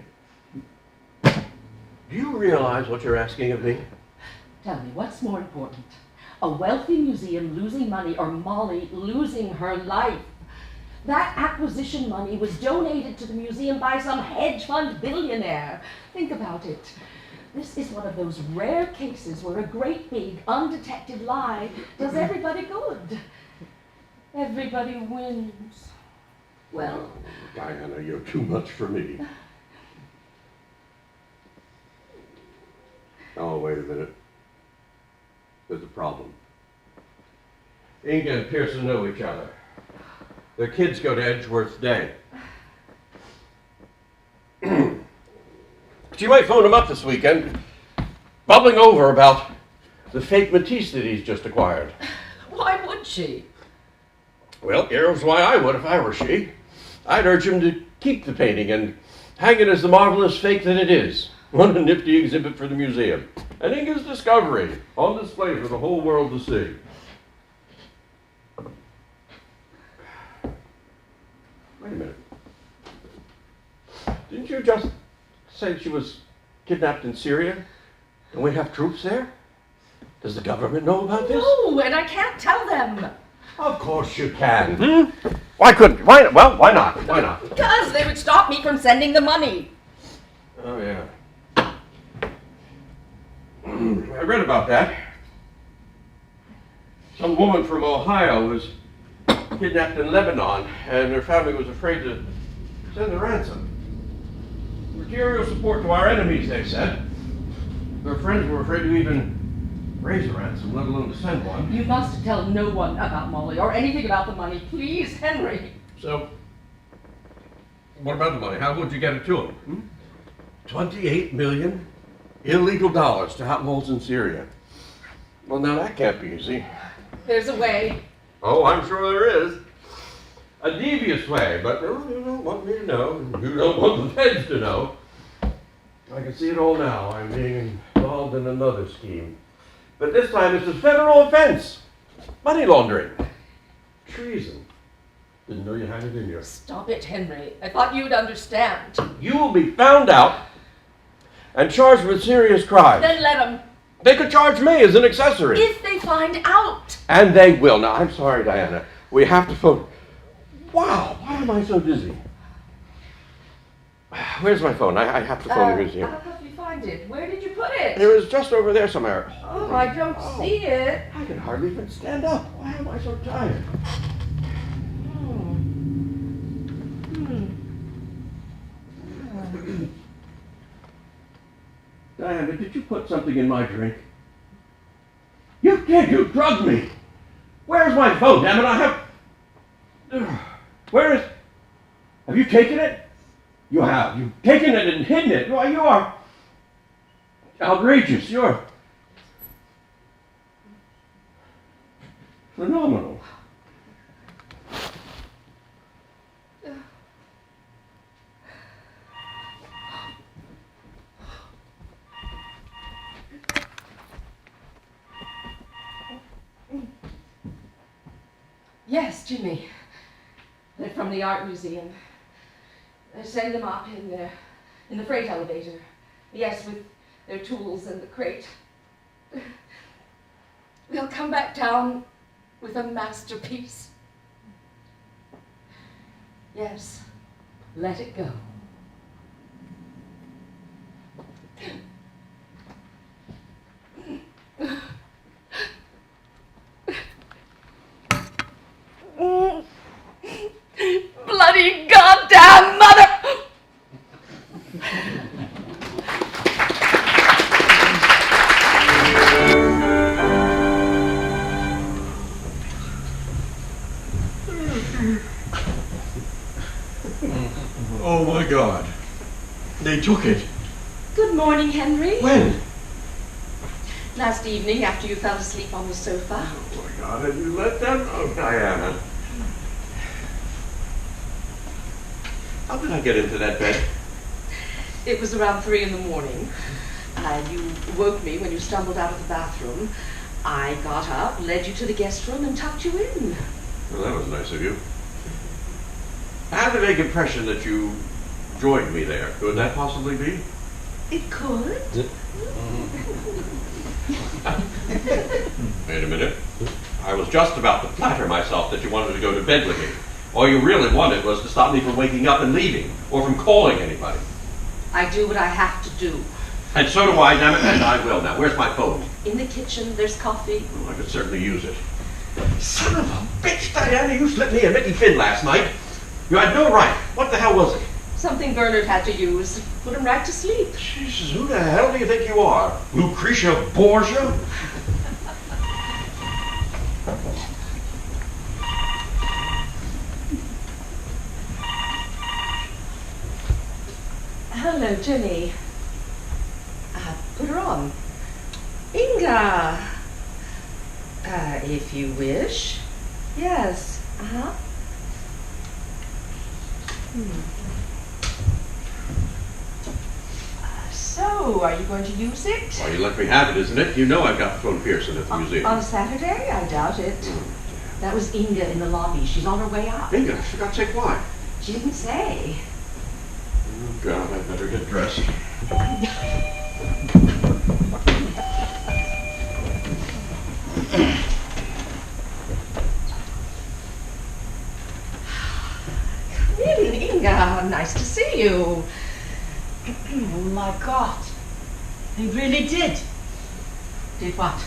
Do you realize what you're asking of me? Tell me, what's more important? A wealthy museum losing money or Molly losing her life? That acquisition money was donated to the museum by some hedge fund billionaire. Think about it. This is one of those rare cases where a great big undetected lie does everybody good. Everybody wins. Well, Diana, you're too much for me. Oh, wait a minute. There's a problem. Inge and Pearson know each other. Their kids go to Edgeworth Day. She might phone him up this weekend, bubbling over about the fake Matisse that he's just acquired. why would she? Well, here's why I would if I were she. I'd urge him to keep the painting and hang it as the marvelous fake that it is. What a nifty exhibit for the museum. And Inge's discovery on display for the whole world to see. Wait a minute. Didn't you just say she was kidnapped in Syria? Don't we have troops there? Does the government know about this? No, and I can't tell them. Of course you can. Why couldn't? Why not? Why not? Because they would stop me from sending the money. Oh, yeah. I read about that. Some woman from Ohio was kidnapped in Lebanon, and her family was afraid to send a ransom. Material support to our enemies, they said. Their friends were afraid to even raise a ransom, let alone to send one. You must tell no one about Molly or anything about the money. Please, Henry. So, what about the money? How would you get it to him? 28 million illegal dollars to outlaws in Syria. Well, now that can't be easy. There's a way. Oh, I'm sure there is. A devious way, but you don't want me to know. You don't want the feds to know. I can see it all now. I'm being involved in another scheme. But this time it's a federal offense. Money laundering. Treason. Didn't know you had it in you. Stop it, Henry. I thought you'd understand. You will be found out and charged with serious crime. Then let them. They could charge me as an accessory. If they find out. And they will. Now, I'm sorry, Diana. We have to phone. Wow, why am I so dizzy? Where's my phone? I have to phone the museum. How could you find it? Where did you put it? It was just over there somewhere. Oh, I don't see it. I can hardly even stand up. Why am I so tired? Diana, did you put something in my drink? You did! You drugged me! Where's my phone, damn it? I have... Where is... Have you taken it? You have. You've taken it and hidden it. Why, you are... outrageous. You're... phenomenal. Yes, Jimmy. They're from the art museum. They send them up in the freight elevator. Yes, with their tools and the crate. They'll come back down with a masterpiece. Yes, let it go. Oh my God. They took it. Good morning, Henry. When? Last evening after you fell asleep on the sofa. Oh my God, and you let them? Oh, Diana. How did I get into that bed? It was around 3 in the morning. You woke me when you stumbled out of the bathroom. I got up, led you to the guest room, and tucked you in. Well, that was nice of you. I had a vague impression that you joined me there. Could that possibly be? It could. Wait a minute. I was just about to flatter myself that you wanted to go to bed with me. All you really wanted was to stop me from waking up and leaving, or from calling anybody. I do what I have to do. And so do I, damn it, and I will. Now, where's my phone? In the kitchen, there's coffee. Oh, I could certainly use it. Son of a bitch, Diana, you slipped me a Mickey Finn last night. You had no right. What the hell was it? Something Bernard had to use. Put him right to sleep. Jesus, who the hell do you think you are? Lucretia Borgia? Hello, Jenny. Put her on. Inge. If you wish. Yes. Uh-huh. So, are you going to use it? Well, you let me have it, isn't it? You know I've got to phone Pearson at the museum. On Saturday? I doubt it. That was Inge in the lobby. She's on her way up. Inge, for God's sake, why? She didn't say. Oh, God, I'd better get dressed. Come in, Inge. Nice to see you. Oh my God. They really did. Did what?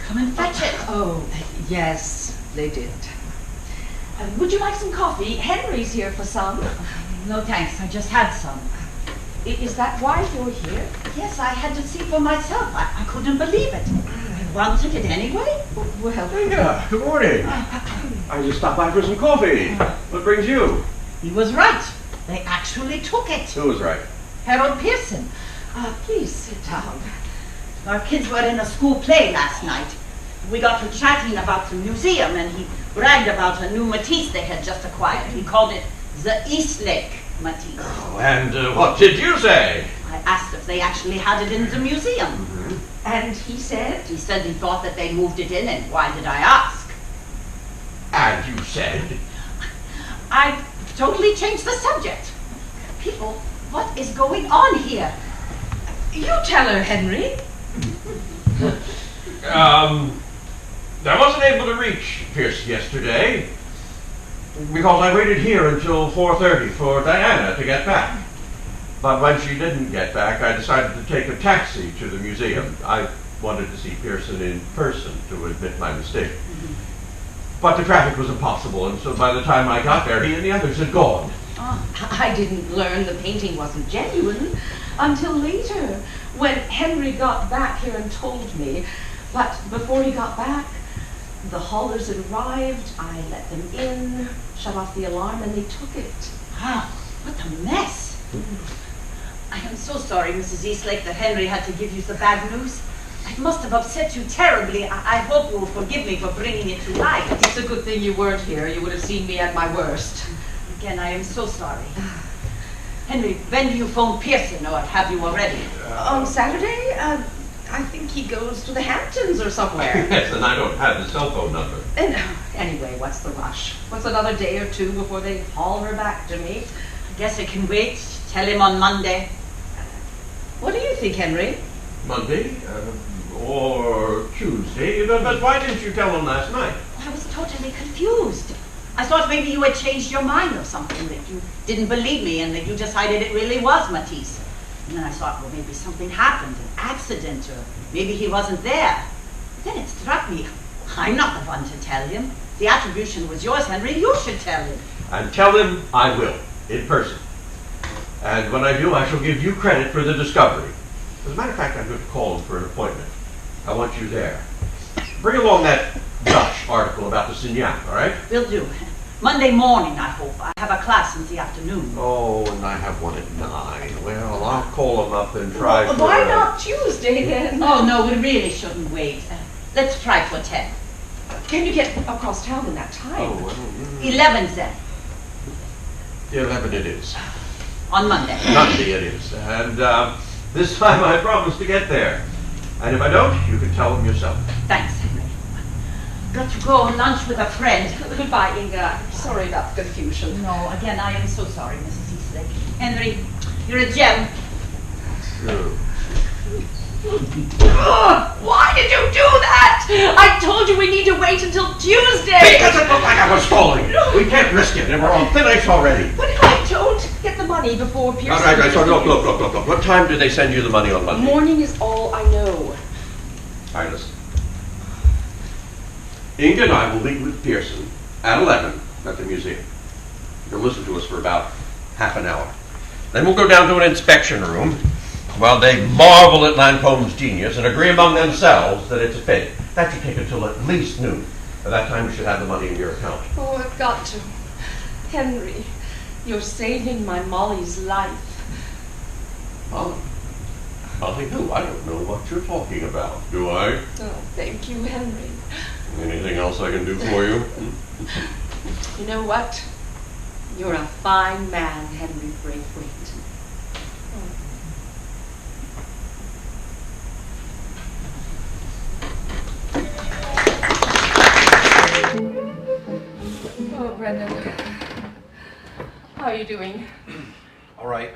Come and fetch it. Oh, yes, they did. Would you like some coffee? Henry's here for some. No thanks, I just had some. Is that why you're here? Yes, I had to see for myself. I couldn't believe it. I wanted it anyway. Well, Inge, good morning. I just stopped by for some coffee. What brings you? He was right. They actually took it. Who was right? Harold Pearson. please sit down. Our kids were in a school play last night. We got to chatting about the museum, and he bragged about a new Matisse they had just acquired. He called it the Eastlake Matisse. Oh, and what did you say? I asked if they actually had it in the museum. Mm-hmm. And he said? He said he thought that they moved it in, and why did I ask? And you said? I totally changed the subject. People, what is going on here? You tell her, Henry. I wasn't able to reach Pearson yesterday because I waited here until 4:30 for Diana to get back. But when she didn't get back, I decided to take a taxi to the museum. I wanted to see Pearson in person to admit my mistake. But the traffic was impossible, and so by the time I got there, he and the others had gone. Oh, I didn't learn the painting wasn't genuine until later, when Henry got back here and told me. But before he got back, the haulers had arrived, I let them in, shut off the alarm, and they took it. Ah, what a mess. I am so sorry, Mrs. Eastlake, that Henry had to give you the bad news. It must have upset you terribly. I hope you will forgive me for bringing it to light. It's a good thing you weren't here. You would have seen me at my worst. Again, I am so sorry. Henry, when do you phone Pearson, or have you already? On Saturday? I think he goes to the Hamptons or somewhere. Yes, and I don't have his cell phone number. And anyway, what's the rush? What's another day or two before they haul her back to me? I guess I can wait. Tell him on Monday. What do you think, Henry? Monday? Or Tuesday? But why didn't you tell him last night? I was totally confused. I thought maybe you had changed your mind or something, that you didn't believe me and that you decided it really was Matisse. And then I thought, well, maybe something happened, an accident, or maybe he wasn't there. Then it struck me, I'm not the one to tell him. The attribution was yours, Henry. You should tell him. And tell him I will, in person. And when I do, I shall give you credit for the discovery. As a matter of fact, I'm going to call him for an appointment. I want you there. Bring along that Dutch article about the Signac, all right? Will do. Monday morning, I hope. I have a class in the afternoon. Oh, and I have one at 9. Well, I'll call them up and try Well, for... why not Tuesday then? Oh, no, we really shouldn't wait. Let's try for 10. Can you get across town in that time? Oh, well, 11 then, 11 it is. on Monday. Monday it is. And this time I promise to get there. And if I don't, you can tell them yourself. Thanks, Henry. Got to go on lunch with a friend. Goodbye, Inge. I'm sorry about the confusion. No, again, I am so sorry, Mrs. Eastlake. Henry, you're a gem. True. Why did you do that? I told you we need to wait until Tuesday. Because it looked like I was falling. We can't risk it, and we're on thin ice already. What if I don't get the money before Pearson? All right. So look. What time did they send you the money on Monday? Morning is all I know. All right, listen. Inge and I will meet with Pearson at 11 at the museum. You'll listen to us for about half an hour. Then we'll go down to an inspection room while they marvel at Lancome's genius and agree among themselves that it's a fake. That should take until at least noon. By that time, you should have the money in your account. Oh, I've got to. Henry, you're saving my Molly's life. Molly? Molly who? I don't know what you're talking about, do I? Oh, thank you, Henry. Anything else I can do for you? You know what? You're a fine man, Henry Braithwaite. Oh, Brendon. How are you doing? All right.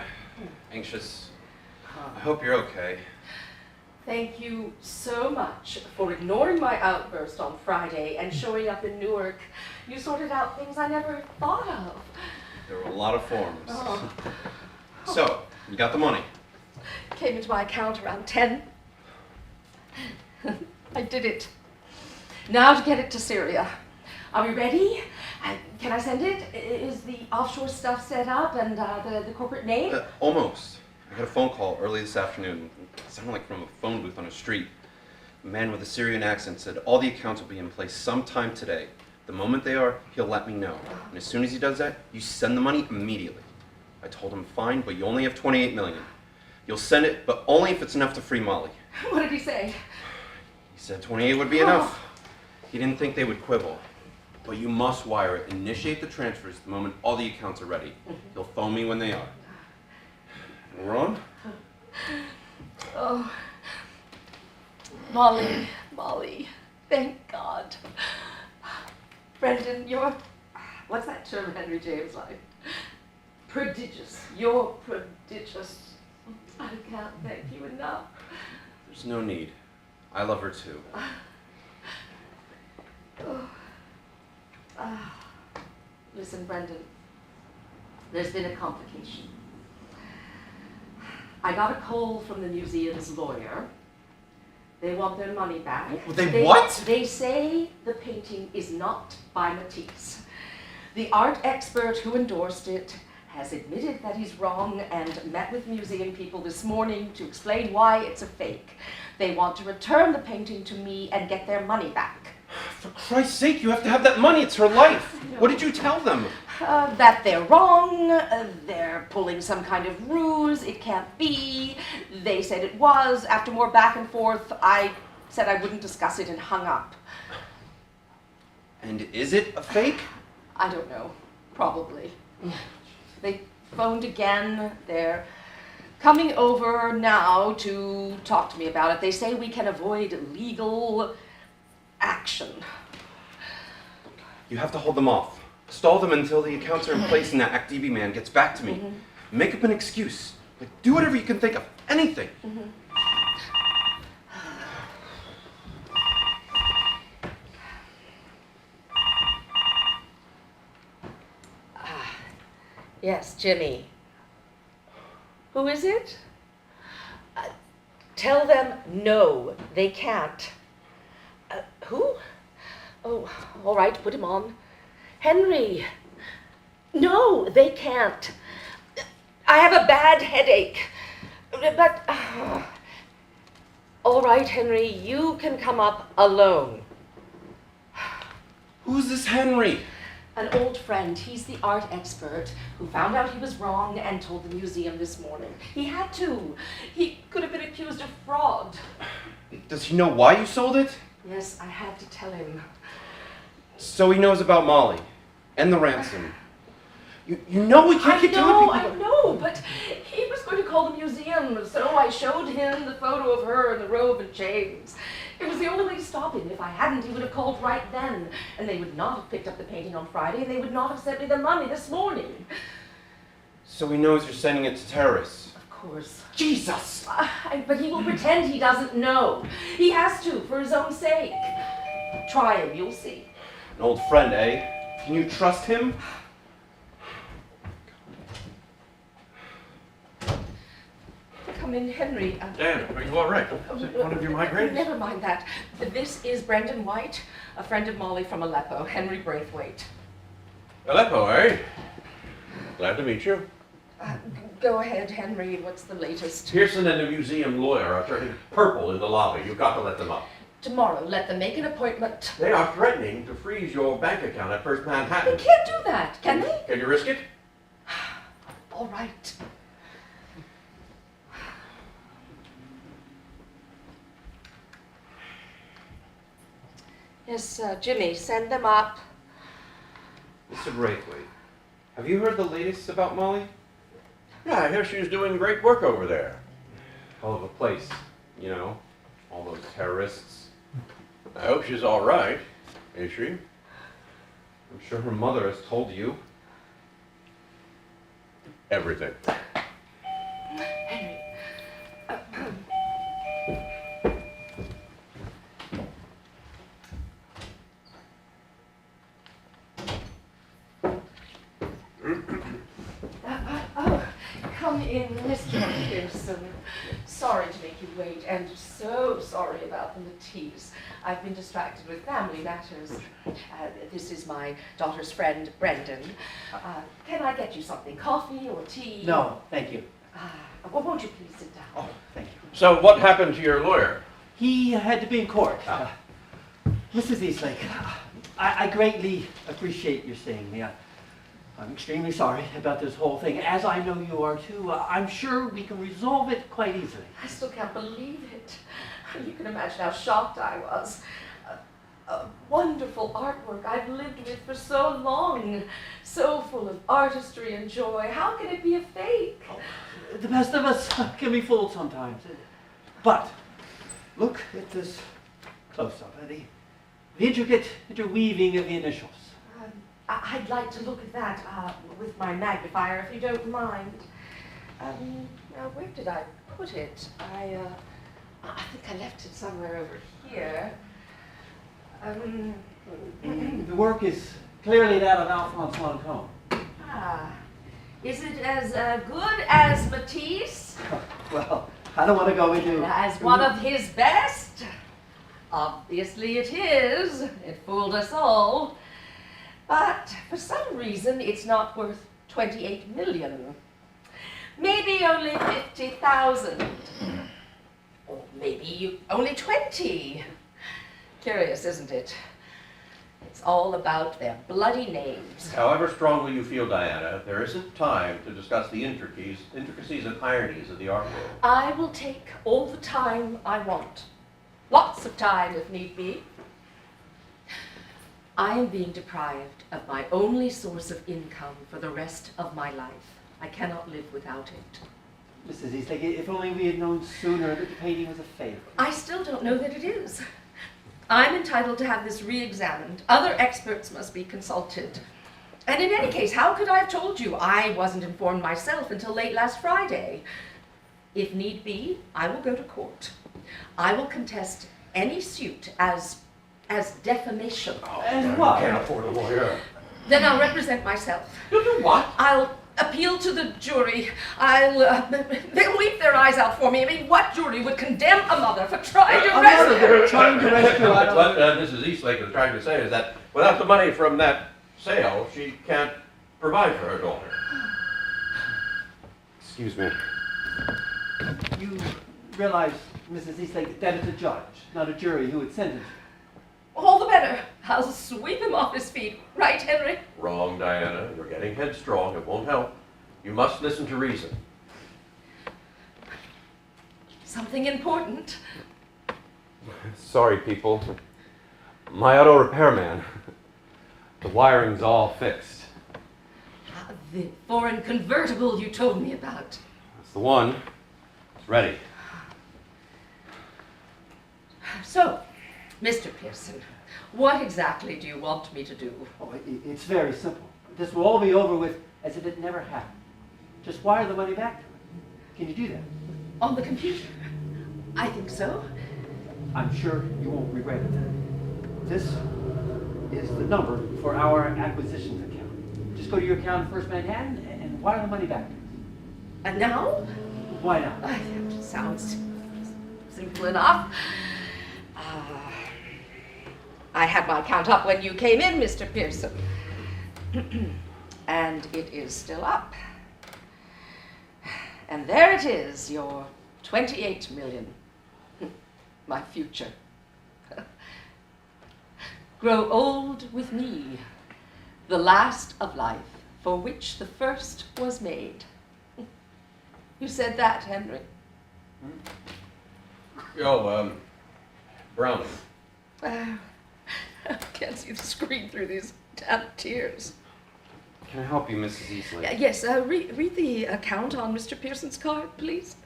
Anxious. I hope you're okay. Thank you so much for ignoring my outburst on Friday and showing up in Newark. You sorted out things I never thought of. There were a lot of forms. Oh. So, you got the money. Came into my account around 10. I did it. Now to get it to Syria. Are we ready? Can I send it? Is the offshore stuff set up and the corporate name? Almost. I got a phone call early this afternoon. It sounded like from a phone booth on a street. A man with a Syrian accent said all the accounts will be in place sometime today. The moment they are, he'll let me know. And as soon as he does that, you send the money immediately. I told him, fine, but you only have 28 million. You'll send it, but only if it's enough to free Molly. What did he say? He said 28 would be enough. He didn't think they would quibble. But you must wire it. Initiate the transfers the moment all the accounts are ready. He'll phone me when they are. And we're on? Oh, Molly, thank God. Brendon, you're, what's that term Henry James like? Prodigious. You're prodigious. I can't thank you enough. There's no need. I love her too. Listen, Brendon, there's been a complication. I got a call from the museum's lawyer. They want their money back. What? They say the painting is not by Matisse. The art expert who endorsed it has admitted that he's wrong and met with museum people this morning to explain why it's a fake. They want to return the painting to me and get their money back. For Christ's sake, you have to have that money. It's her life. What did you tell them? That they're wrong, they're pulling some kind of ruse, it can't be. They said it was. After more back and forth, I said I wouldn't discuss it and hung up. And is it a fake? I don't know. Probably. They phoned again. They're coming over now to talk to me about it. They say we can avoid legal action. You have to hold them off. Stall them until the accounts are in place and that ActDB man gets back to me. Make up an excuse. Like, do whatever you can think of. Anything. Yes, Jimmy. Who is it? Tell them no, they can't. Who? Oh, all right, put him on. Henry. No, they can't. I have a bad headache. But, all right, Henry, you can come up alone. Who's this Henry? An old friend, he's the art expert who found out he was wrong and told the museum this morning. He had to. He could have been accused of fraud. Does he know why you sold it? Yes, I had to tell him. So he knows about Molly and the ransom. You know we can't keep telling people. I know, but he was going to call the museum, so I showed him the photo of her in the robe and chains. It was the only way to stop him. If I hadn't, he would have called right then, and they would not have picked up the painting on Friday, and they would not have sent me the money this morning. So he knows you're sending it to terrorists. Of course. Jesus! But he will pretend he doesn't know. He has to, for his own sake. Try him, you'll see. An old friend, eh? Can you trust him? Come in, Henry. Dan, are you all right? Is it one of your migraines? Never mind that. This is Brendon White, a friend of Molly from Aleppo, Henry Braithwaite. Aleppo, eh? Glad to meet you. Go ahead, Henry. What's the latest? Pearson and the museum lawyer are turning purple in the lobby. You've got to let them up. Tomorrow, let them make an appointment. They are threatening to freeze your bank account at First They Manhattan. can't do that, can they? Can you risk it? All right. Yes, Jimmy, send them up. Mr. Braithwaite, have you heard the latest about Molly? Yeah, I hear she's doing great work over there. Hell of a place, you know, all those terrorists. I hope she's all right. Is she? I'm sure her mother has told you. Everything. Henry. Come in, Mr. Pearson. Sorry to make you wait, and so sorry about the Matisse. I've been distracted with family matters. This is my daughter's friend, Brendon. Can I get you something? Coffee or tea? No, thank you. Well, won't you please sit down? Oh, thank you. So what happened to your lawyer? He had to be in court. Mrs. Eastlake, I greatly appreciate your seeing me. I'm extremely sorry about this whole thing, as I know you are too. I'm sure we can resolve it quite easily. I still can't believe it. You can imagine how shocked I was. A wonderful artwork I've lived with for so long, so full of artistry and joy. How can it be a fake? The best of us can be fooled sometimes. But look at this close-up, the intricate interweaving of the initials. I'd like to look at that with my magnifier, if you don't mind. Now, where did I put it? I think I left it somewhere over here. The work is clearly that of Alphonse Lancôme. Is it as good as Matisse? Well, I don't want to go into... As one of his best? Obviously it is. It fooled us all. But for some reason, it's not worth 28 million. Maybe only 50,000. Or maybe only 20. Curious, isn't it? It's all about their bloody names. However strongly you feel, Diana, there isn't time to discuss the intricacies and ironies of the art world. I will take all the time I want. Lots of time, if need be. I am being deprived of my only source of income for the rest of my life. I cannot live without it. Mrs. Eastlake, if only we had known sooner that the painting was a fake. I still don't know that it is. I'm entitled to have this re-examined. Other experts must be consulted. And in any case, how could I have told you? I wasn't informed myself until late last Friday. If need be, I will go to court. I will contest any suit as defamation. And what? Can't afford a lawyer. Then I'll represent myself. You do what? I'll appeal to the jury. They'll weep their eyes out for me. I mean, what jury would condemn a mother for trying to rescue? They're trying to rescue her. What Mrs. Eastlake is trying to say is that without the money from that sale, she can't provide for her daughter. Excuse me. You realize, Mrs. Eastlake, that it's a judge, not a jury, who would sentence you. All the better. I'll sweep him off his feet. Right, Henry? Wrong, Diana. You're getting headstrong. It won't help. You must listen to reason. Something important. Sorry, people. My auto repairman. The wiring's all fixed. The foreign convertible you told me about. That's the one. It's ready. So, Mr. Pearson, what exactly do you want me to do? Oh, it's very simple. This will all be over with as if it never happened. Just wire the money back to it. Can you do that? On the computer? I think so. I'm sure you won't regret it. This is the number for our acquisitions account. Just go to your account in First Manhattan and wire the money back to us. And now? Why not? That sounds simple enough. I had my account up when you came in, Mr. Pearson. And it is still up. And there it is, your 28 million. My future. Grow old with me, the last of life, for which the first was made. You said that, Henry. Oh, Browning. I can't see the screen through these damn tears. Can I help you, Mrs. Eastlake? Yes, read the account on Mr. Pearson's card, please.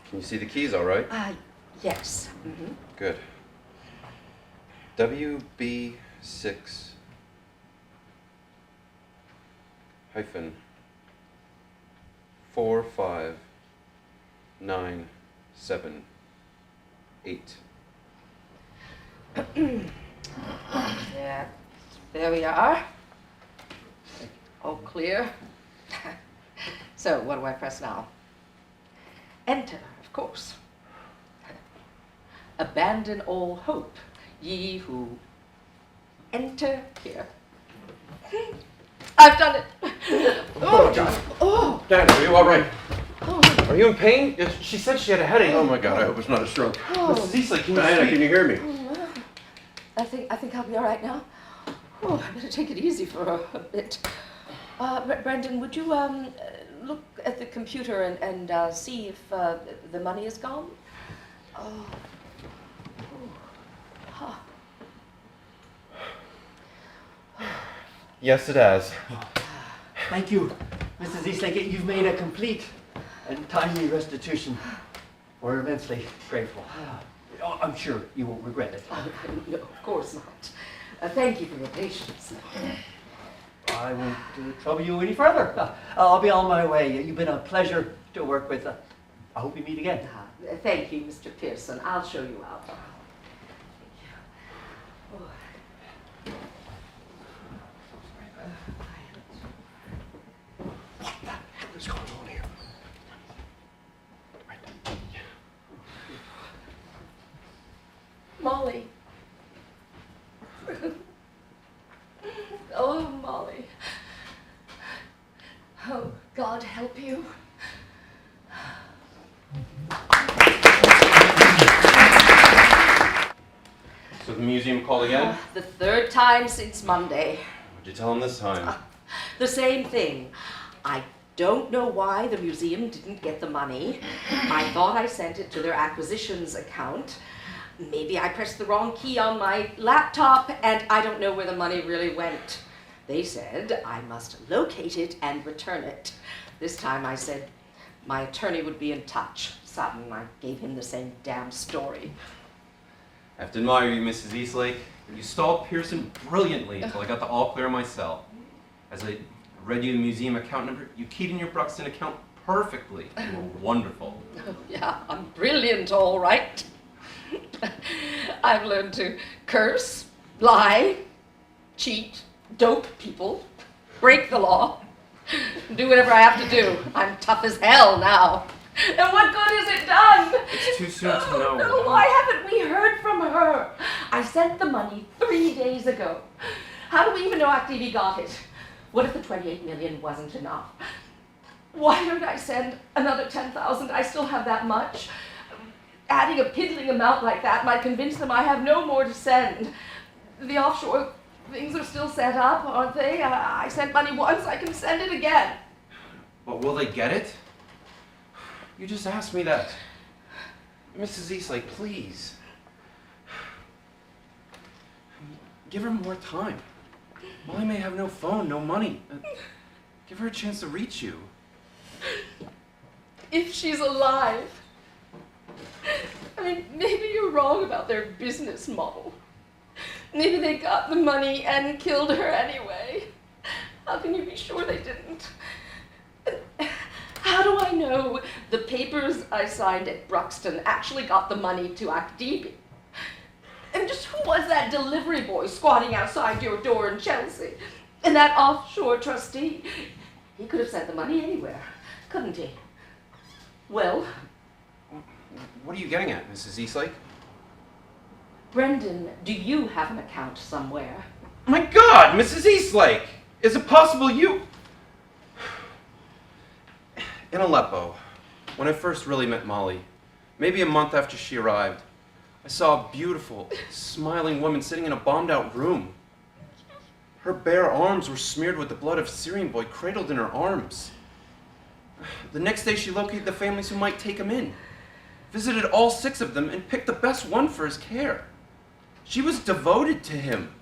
Can you see the keys all right? Yes. Mm-hmm. Good. WB6 hyphen 45978. Yeah, there we are. All clear. So, what do I press now? Enter, of course. Abandon all hope, ye who enter here. I've done it. Oh, God. Oh, Diana, are you all right? oh, Are you in pain? She said she had a headache. Oh, my God. I hope it's not a stroke. Mrs. Eastlake, can you Diana, speak? can you hear me? I think I'll be all right now. Oh, I better take it easy for a bit. Brendon, would you look at the computer and see if the money is gone? Oh. Huh. Yes, it has. Thank you, Mrs. Eastlake. You've made a complete and timely restitution. We're immensely grateful. Oh, I'm sure you won't regret it. No, of course not. Thank you for your patience. I won't trouble you any further. I'll be on my way. You've been a pleasure to work with. I hope we meet again. Thank you, Mr. Pearson. I'll show you out. Thank you. Oh. What the hell is going on here? Molly. Oh, Molly. Oh, God help you. So the museum called again? The third time since Monday. What'd you tell him this time? The same thing. I don't know why the museum didn't get the money. I thought I sent it to their acquisitions account. Maybe I pressed the wrong key on my laptop, and I don't know where the money really went. They said I must locate it and return it. This time I said my attorney would be in touch. Sutton, I gave him the same damn story. I have to admire you, Mrs. Eastlake. You stalled Pearson brilliantly until I got the all clear myself. As I read you the museum account number, you keyed in your Bruxton account perfectly. You were wonderful. Oh, yeah, I'm brilliant, all right. I've learned to curse, lie, cheat, dope people, break the law, do whatever I have to do. I'm tough as hell now. And what good has it done? It's too soon to know. No, why haven't we heard from her? I sent the money 3 days ago. How do we even know ActV got it? What if the 28 million wasn't enough? Why don't I send another 10,000? I still have that much. Adding a piddling amount like that might convince them I have no more to send. The offshore things are still set up, aren't they? I sent money once, I can send it again. But will they get it? You just asked me that. Mrs. Eastlake, please. Give her more time. Molly may have no phone, no money. Give her a chance to reach you. If she's alive. I mean, maybe you're wrong about their business model. Maybe they got the money and killed her anyway. How can you be sure they didn't? How do I know the papers I signed at Bruxton actually got the money to Akdibi? And just who was that delivery boy squatting outside your door in Chelsea? And that offshore trustee? He could have sent the money anywhere, couldn't he? Well? What are you getting at, Mrs. Eastlake? Brendon, do you have an account somewhere? My God, Mrs. Eastlake! Is it possible you... In Aleppo, when I first really met Molly, maybe a month after she arrived, I saw a beautiful, smiling woman sitting in a bombed-out room. Her bare arms were smeared with the blood of a Syrian boy cradled in her arms. The next day she located the families who might take him in, visited all 6 of them, and picked the best one for his care. She was devoted to him.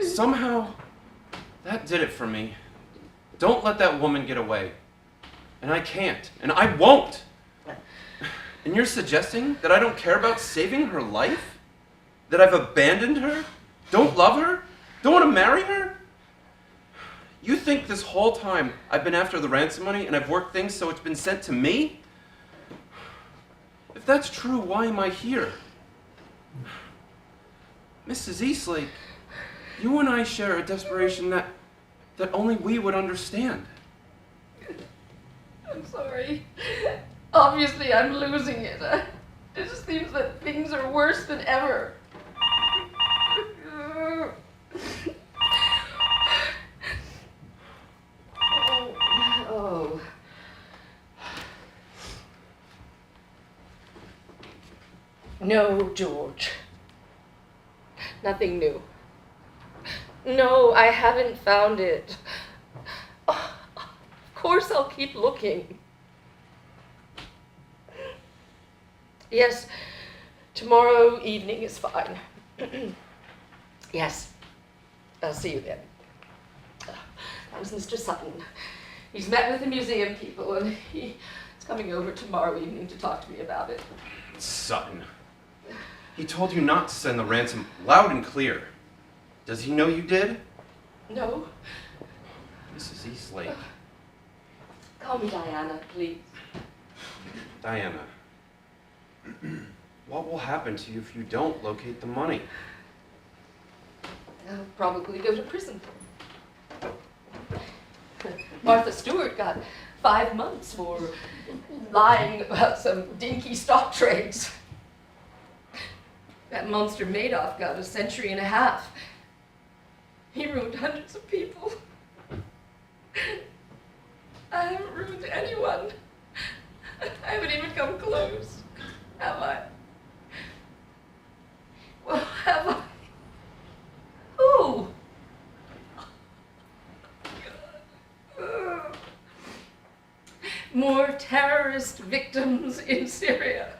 Somehow, that did it for me. Don't let that woman get away. And I can't, and I won't. And you're suggesting that I don't care about saving her life? That I've abandoned her? Don't love her? Don't want to marry her? You think this whole time I've been after the ransom money and I've worked things so it's been sent to me? If that's true, why am I here? Mrs. Eastlake, you and I share a desperation that only we would understand. I'm sorry. Obviously, I'm losing it. It just seems that things are worse than ever. Oh. No, George. Nothing new. No, I haven't found it. Of course I'll keep looking. Yes, tomorrow evening is fine. Yes, I'll see you then. That was Mr. Sutton. He's met with the museum people and he's coming over tomorrow evening to talk to me about it. Sutton. He told you not to send the ransom loud and clear. Does he know you did? No. Mrs. Eastlake. Call me Diana, please. Diana. What will happen to you if you don't locate the money? I'll probably go to prison. Martha Stewart got 5 months for lying about some dinky stock trades. That monster Madoff got 1.5 centuries. He ruined hundreds of people. I haven't ruined anyone. I haven't even come close. Have I? Well, have I? Who? More terrorist victims in Syria.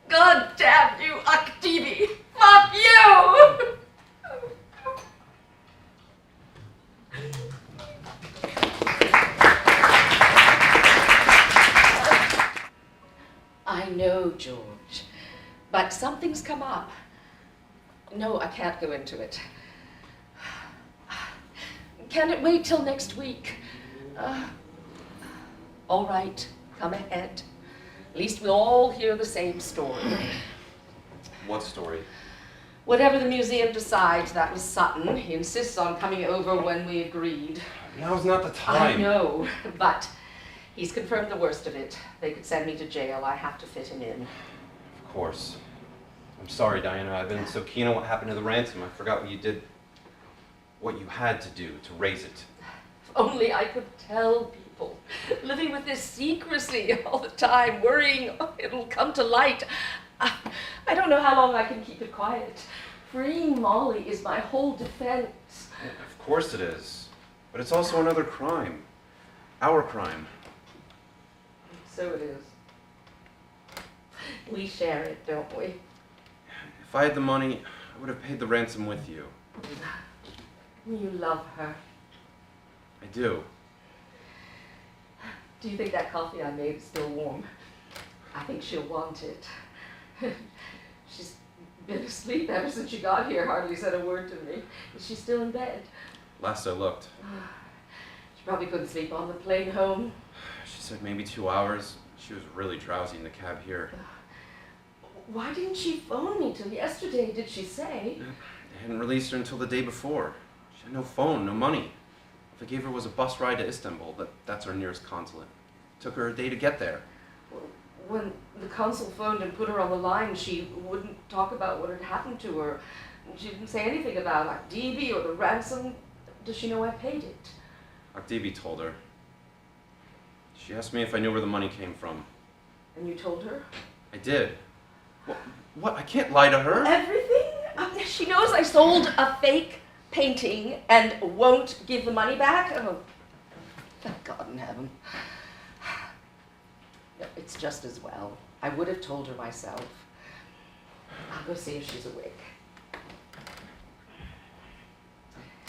God damn you, Akdibi! Fuck you! I know, George, but something's come up. No, I can't go into it. Can it wait till next week? All right, come ahead. At least we'll all hear the same story. What story? Whatever the museum decides, that was Sutton. He insists on coming over when we agreed. Now's not the time. I know, but he's confirmed the worst of it. They could send me to jail. I have to fit him in. Of course. I'm sorry, Diana. I've been so keen on what happened to the ransom. I forgot what you did. what you had to do to raise it. If only I could tell people. Living with this secrecy all the time, worrying it'll come to light. I don't know how long I can keep it quiet. Freeing Molly is my whole defense. Of course it is. But it's also another crime. Our crime. So it is. We share it, don't we? If I had the money, I would have paid the ransom with you. You love her. I do. Do you think that coffee I made is still warm? I think she'll want it. She's been asleep ever since she got here, hardly said a word to me. Is she still in bed? Last I looked. She probably couldn't sleep on the plane home. She said maybe 2 hours. She was really drowsy in the cab here. Why didn't she phone me till yesterday, did she say? They hadn't released her until the day before. She had no phone, no money. If I gave her was a bus ride to Istanbul, that's our nearest consulate. It took her a day to get there. When the consul phoned and put her on the line, she wouldn't talk about what had happened to her. She didn't say anything about Akdibi or the ransom. Does she know I paid it? Akdibi told her. She asked me if I knew where the money came from. And you told her? I did. What? I can't lie to her. Everything? She knows I sold a fake painting and won't give the money back? Oh, thank God in heaven. No, it's just as well. I would have told her myself. I'll go see if she's awake.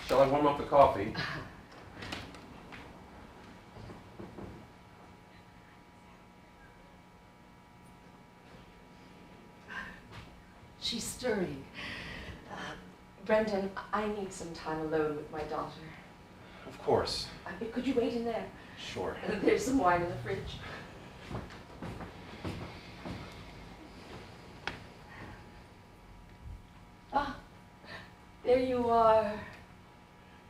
Shall I warm up the coffee? She's stirring. Brendon, I need some time alone with my daughter. Of course. Could you wait in there? Sure. There's some wine in the fridge. Ah, there you are.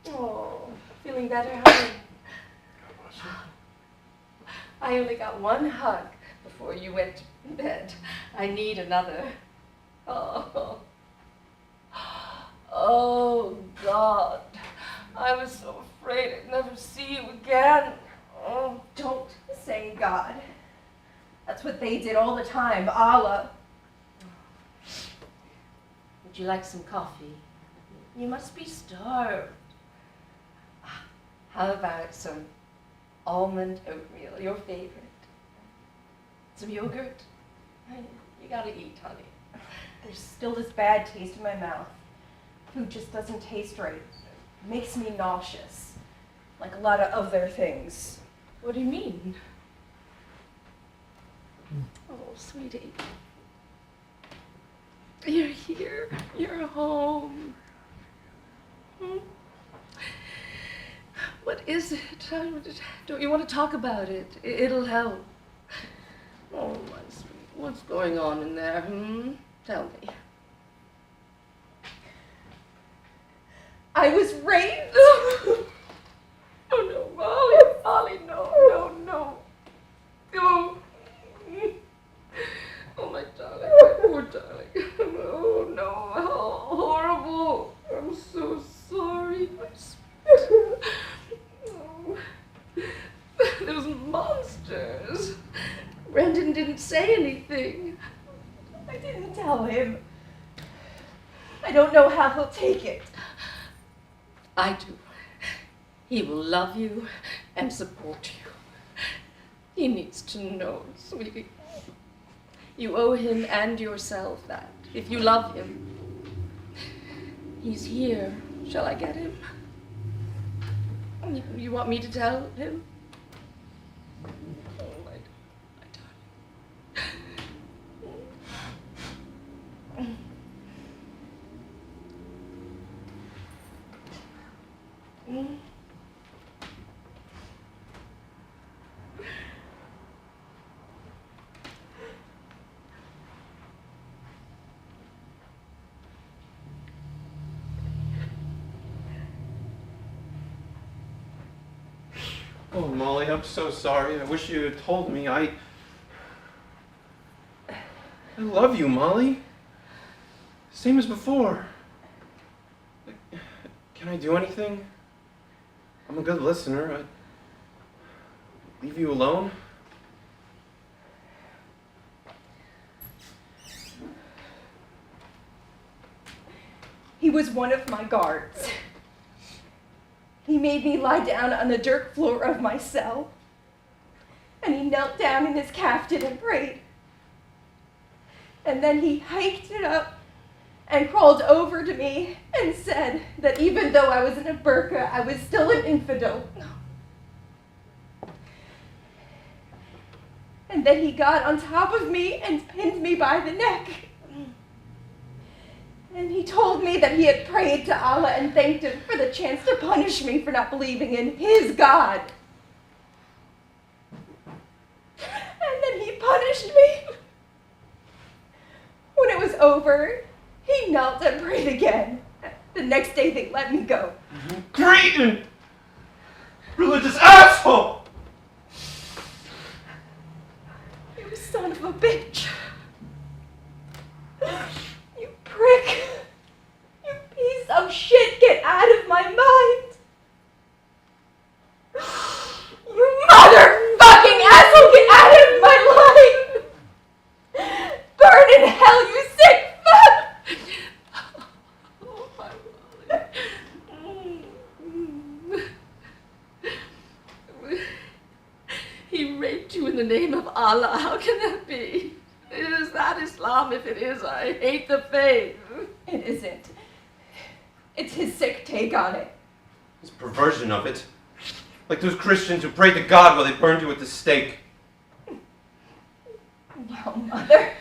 Oh, feeling better, honey? I only got one hug before you went to bed. I need another. Oh. Oh, God. I was so afraid I'd never see you again. Oh, Don't say God. That's what they did all the time, Allah. would you like some coffee? You must be starved. How about some almond oatmeal, your favorite? Some yogurt? You gotta eat, honey. There's still this bad taste in my mouth. Food just doesn't taste right. It makes me nauseous. Like a lot of other things. What do you mean? Oh, sweetie. You're here. You're home. What is it? Don't you want to talk about it? It'll help. Oh, my sweet. What's going on in there, Tell me. I was raped! Oh, no, Molly, no. Oh, my darling, my poor darling. Oh, no, how horrible. I'm so sorry. Oh, those monsters. Brendon didn't say anything. I didn't tell him. I don't know how he'll take it. I do. He will love you and support you. He needs to know, sweetie. You owe him and yourself that, if you love him. He's here. Shall I get him? You want me to tell him? Oh, my darling. Oh, Molly, I'm so sorry. I wish you had told me. I love you, Molly. Same as before. Can I do anything? I'm a good listener. I'd leave you alone. He was one of my guards. He made me lie down on the dirt floor of my cell, and he knelt down in his caftan and prayed. And then he hiked it up and crawled over to me and said that even though I was in a burqa, I was still an infidel. And then he got on top of me and pinned me by the neck. And he told me that he had prayed to Allah and thanked him for the chance to punish me for not believing in his God. And then he punished me. When it was over, he knelt and prayed again. The next day they let me go. Cretin! Religious asshole! You son of a bitch. You prick. You piece of shit, get out of my mind. You motherfucking asshole, get out of my life. Burn in hell, you sick fuck. Oh, my Molly. He raped you in the name of Allah. How can that be? Is that Islam? If it is, I hate the faith. It isn't. It's his sick take on it. His perversion of it. Like those Christians who prayed to God while they burned you at the stake. Well, Mother,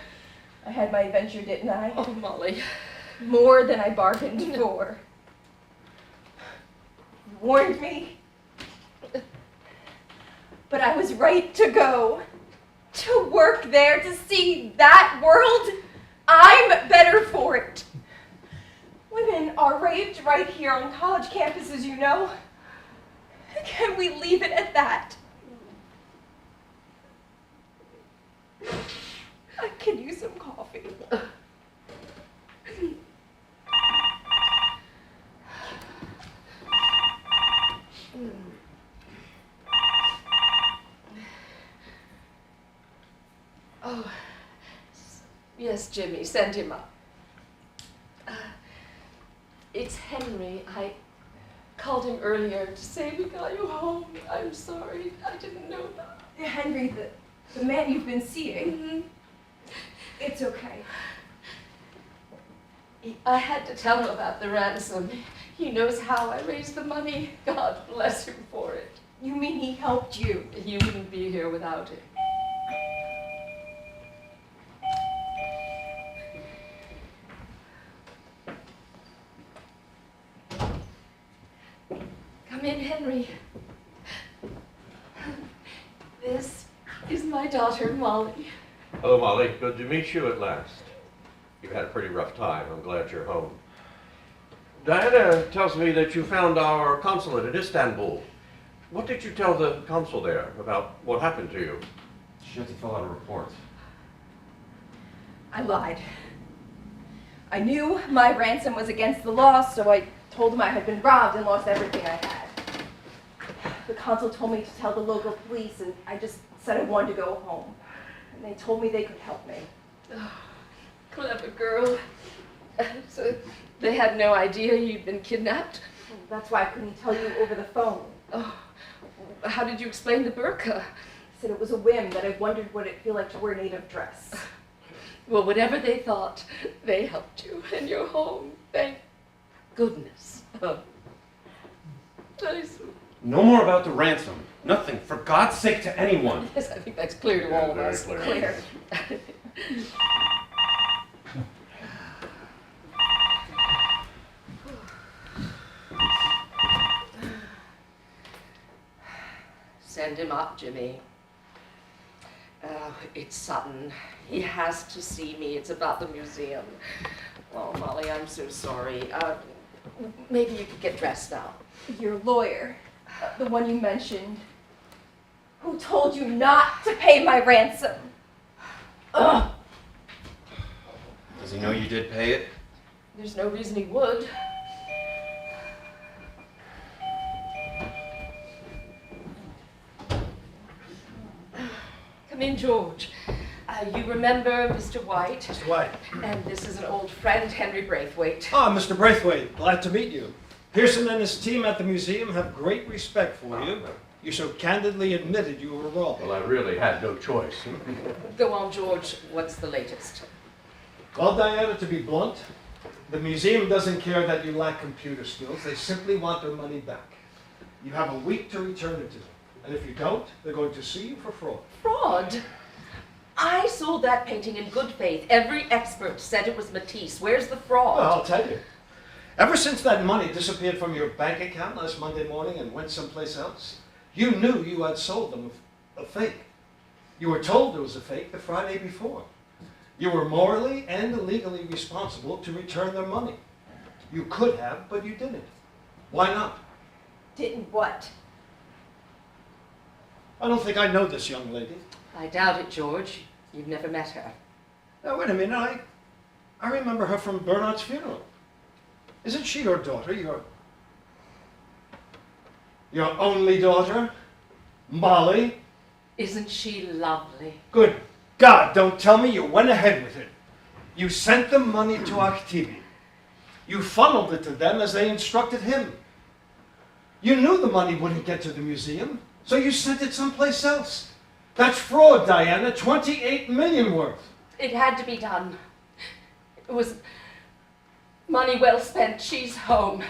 I had my adventure, didn't I? Oh, Molly. More than I bargained for. You warned me. But I was right to go. To work there, to see that world. I'm better for it. Women are raped right here on college campuses, you know. Can we leave it at that? I could use some coffee. Oh, yes, Jimmy, send him up. It's Henry. I called him earlier to say we got you home. I'm sorry, I didn't know that. Henry, the man you've been seeing. Mm-hmm. It's okay. I had to tell him about the ransom. He knows how I raised the money. God bless him for it. You mean he helped you? He wouldn't be here without it. Come in, Henry. This is my daughter, Molly. Hello, Molly. Good to meet you at last. You've had a pretty rough time. I'm glad you're home. Diana tells me that you found our consulate at Istanbul. What did you tell the consul there about what happened to you? She had to fill out a report. I lied. I knew my ransom was against the law, so I told him I had been robbed and lost everything I had. The consul told me to tell the local police, and I just said I wanted to go home. And they told me they could help me. Oh, clever girl. So they had no idea you'd been kidnapped? That's why I couldn't tell you over the phone. Oh, how did you explain the burqa? I said it was a whim, that I wondered what it'd feel like to wear a native dress. Well, whatever they thought, they helped you, and you're home. Thank goodness. Nice. No more about the ransom. Nothing, for God's sake, to anyone. Yes, I think that's clear to all of very us. clear. Send him up, Jimmy. It's Sutton. He has to see me. It's about the museum. Oh, Molly, I'm so sorry. Maybe you could get dressed now. Your lawyer, the one you mentioned, who told you not to pay my ransom. Ugh. Does he know you did pay it? There's no reason he would. Come in, George. You remember Mr. White? Mr. White. And this is an old friend, Henry Braithwaite. Ah, Mr. Braithwaite, glad to meet you. Pearson and his team at the museum have great respect for you. You so candidly admitted you were wrong. Well, I really had no choice. Go on, George. What's the latest? Well, Diana, to be blunt, the museum doesn't care that you lack computer skills. They simply want their money back. You have a week to return it to them. And if you don't, they're going to sue you for fraud. Fraud? I sold that painting in good faith. Every expert said it was Matisse. Where's the fraud? Well, I'll tell you. Ever since that money disappeared from your bank account last Monday morning and went someplace else, you knew you had sold them a fake. You were told it was a fake the Friday before. You were morally and legally responsible to return their money. You could have, but you didn't. Why not? Didn't what? I don't think I know this young lady. I doubt it, George. You've never met her. Now, wait a minute. I remember her from Bernard's funeral. Isn't she your daughter? Your only daughter? Molly? Isn't she lovely? Good God, don't tell me you went ahead with it. You sent the money to Activi. You funneled it to them as they instructed him. You knew the money wouldn't get to the museum, so you sent it someplace else. That's fraud, Diana. 28 million worth. It had to be done. It was money well spent. She's home.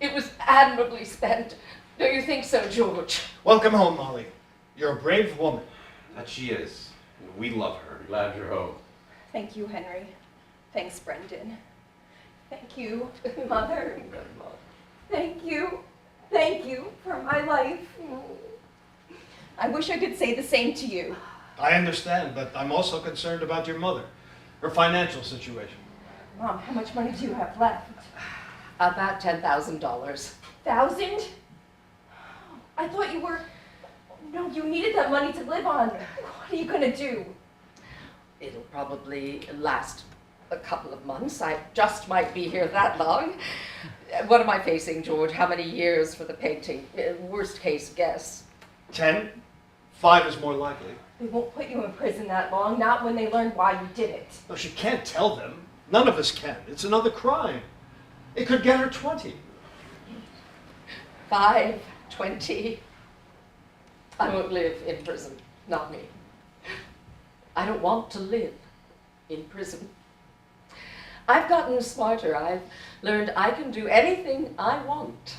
It was admirably spent. Don't you think so, George? Welcome home, Molly. You're a brave woman. That she is. And we love her. Glad you're home. Thank you, Henry. Thanks, Brendon. Thank you, Mother. Thank you. Thank you for my life. I wish I could say the same to you. I understand, but I'm also concerned about your mother, her financial situation. Mom, how much money do you have left? About $10,000. 1,000? I thought you were... No, you needed that money to live on. What are you going to do? It'll probably last a couple of months. I just might be here that long. What am I facing, George? How many years for the painting? Worst case guess. 10? 5 is more likely. They won't put you in prison that long, not when they learn why you did it. No, she can't tell them. None of us can. It's another crime. It could get her 20. 5, 20. I won't live in prison. Not me. I don't want to live in prison. I've gotten smarter. I've learned I can do anything I want.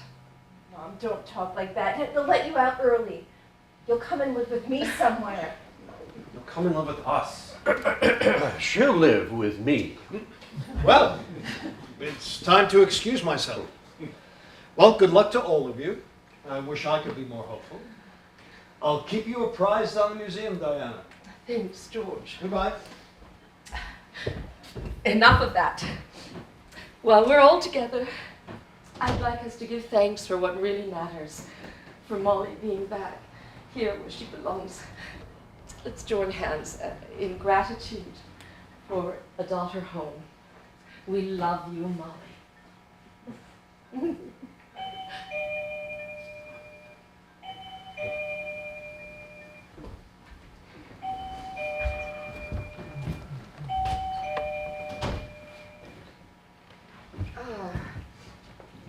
Mom, don't talk like that. They'll let you out early. You'll come and live with me somewhere. You'll come in love with us. She'll live with me. Well, it's time to excuse myself. Well, good luck to all of you. I wish I could be more hopeful. I'll keep you apprised on the museum, Diana. Thanks, George. Goodbye. Enough of that. While we're all together, I'd like us to give thanks for what really matters, for Molly being back here where she belongs. Let's join hands in gratitude for a daughter home. We love you, Molly.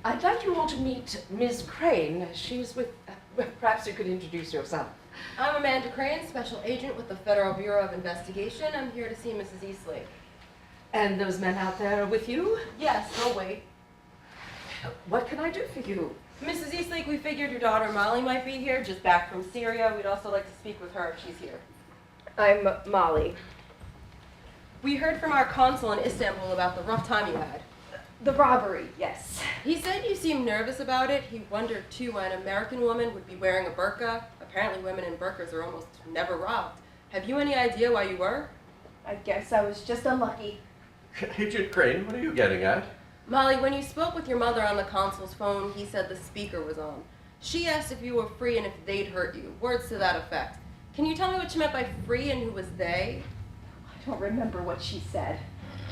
I'd like you all to meet Ms. Crane. She's with, perhaps you could introduce yourself. I'm Amanda Crane, Special Agent with the Federal Bureau of Investigation. I'm here to see Mrs. Eastlake. And those men out there are with you? Yes, they'll wait. What can I do for you? Mrs. Eastlake, we figured your daughter Molly might be here, just back from Syria. We'd also like to speak with her if she's here. I'm Molly. We heard from our consul in Istanbul about the rough time you had. The robbery, yes. He said you seemed nervous about it. He wondered, too, why an American woman would be wearing a burqa. Apparently women in burqas are almost never robbed. Have you any idea why you were? I guess I was just unlucky. Agent Crane, what are you getting at? Molly, when you spoke with your mother on the consul's phone, he said the speaker was on. She asked if you were free and if they'd hurt you. Words to that effect. Can you tell me what she meant by free and who was they? I don't remember what she said.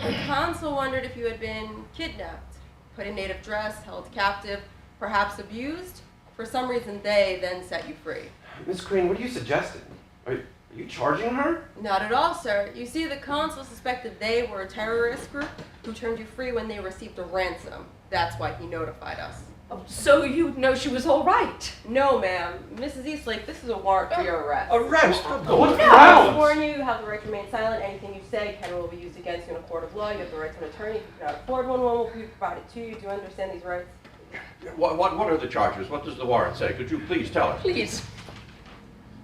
The consul wondered if you had been kidnapped, put in native dress, held captive, perhaps abused. For some reason, they then set you free. Miss Crane, what are you suggesting? Are you charging her? Not at all, sir. You see, the consul suspected they were a terrorist group who turned you free when they received a ransom. That's why he notified us. Oh, so you know she was all right? No, ma'am. Mrs. Eastlake, this is a warrant for your arrest. Arrest? What I grounds? warn you, you have the right to remain silent. Anything you say can will be used against you in a court of law. You have the right to an attorney. If you cannot afford one will be provided to you. Do you understand these rights? What are the charges? What does the warrant say? Could you please tell us? Please.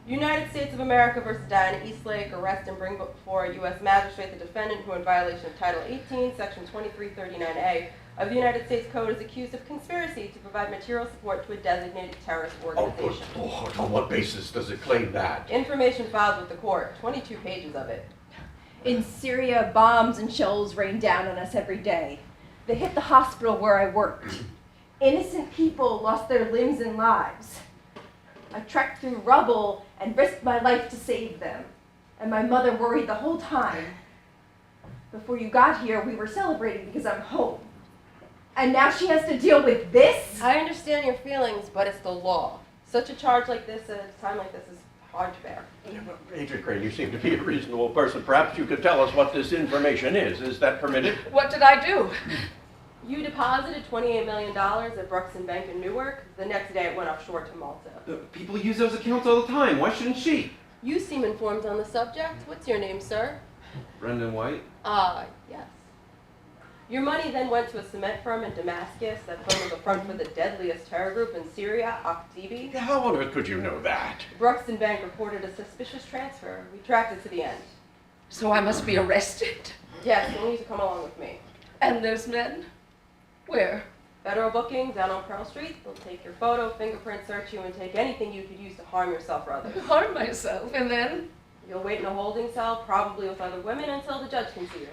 United States of America versus Diana Eastlake, arrest and bring before a U.S. magistrate the defendant who, in violation of Title 18, Section 2339A of the United States Code, is accused of conspiracy to provide material support to a designated terrorist Oh, organization. good Lord. On what basis does it claim that? Information filed with the court, 22 pages of it. In Syria, bombs and shells rain down on us every day. They hit the hospital where I worked. Innocent people lost their limbs and lives. I trekked through rubble and risked my life to save them. And my mother worried the whole time. Before you got here, we were celebrating because I'm home. And now she has to deal with this? I understand your feelings, but it's the law. Such a charge like this at a time like this is hard to bear. Agent Crane, you seem to be a reasonable person. Perhaps you could tell us what this information is. Is that permitted? What did I do? You deposited $28 million at Brookston Bank in Newark. The next day it went offshore to Malta. People use those accounts all the time. Why shouldn't she? You seem informed on the subject. What's your name, sir? Brendon White? Yes. Your money then went to a cement firm in Damascus. That firm was a front for the deadliest terror group in Syria, Aktibi. How on earth could you know that? Brookston Bank reported a suspicious transfer. We tracked it to the end. So I must be arrested? Yes, you'll need to come along with me. And those men? Where? Federal booking down on Pearl Street. They'll take your photo, fingerprint search you, and take anything you could use to harm yourself or others. Harm myself, and then? You'll wait in a holding cell, probably with other women, until the judge can see you.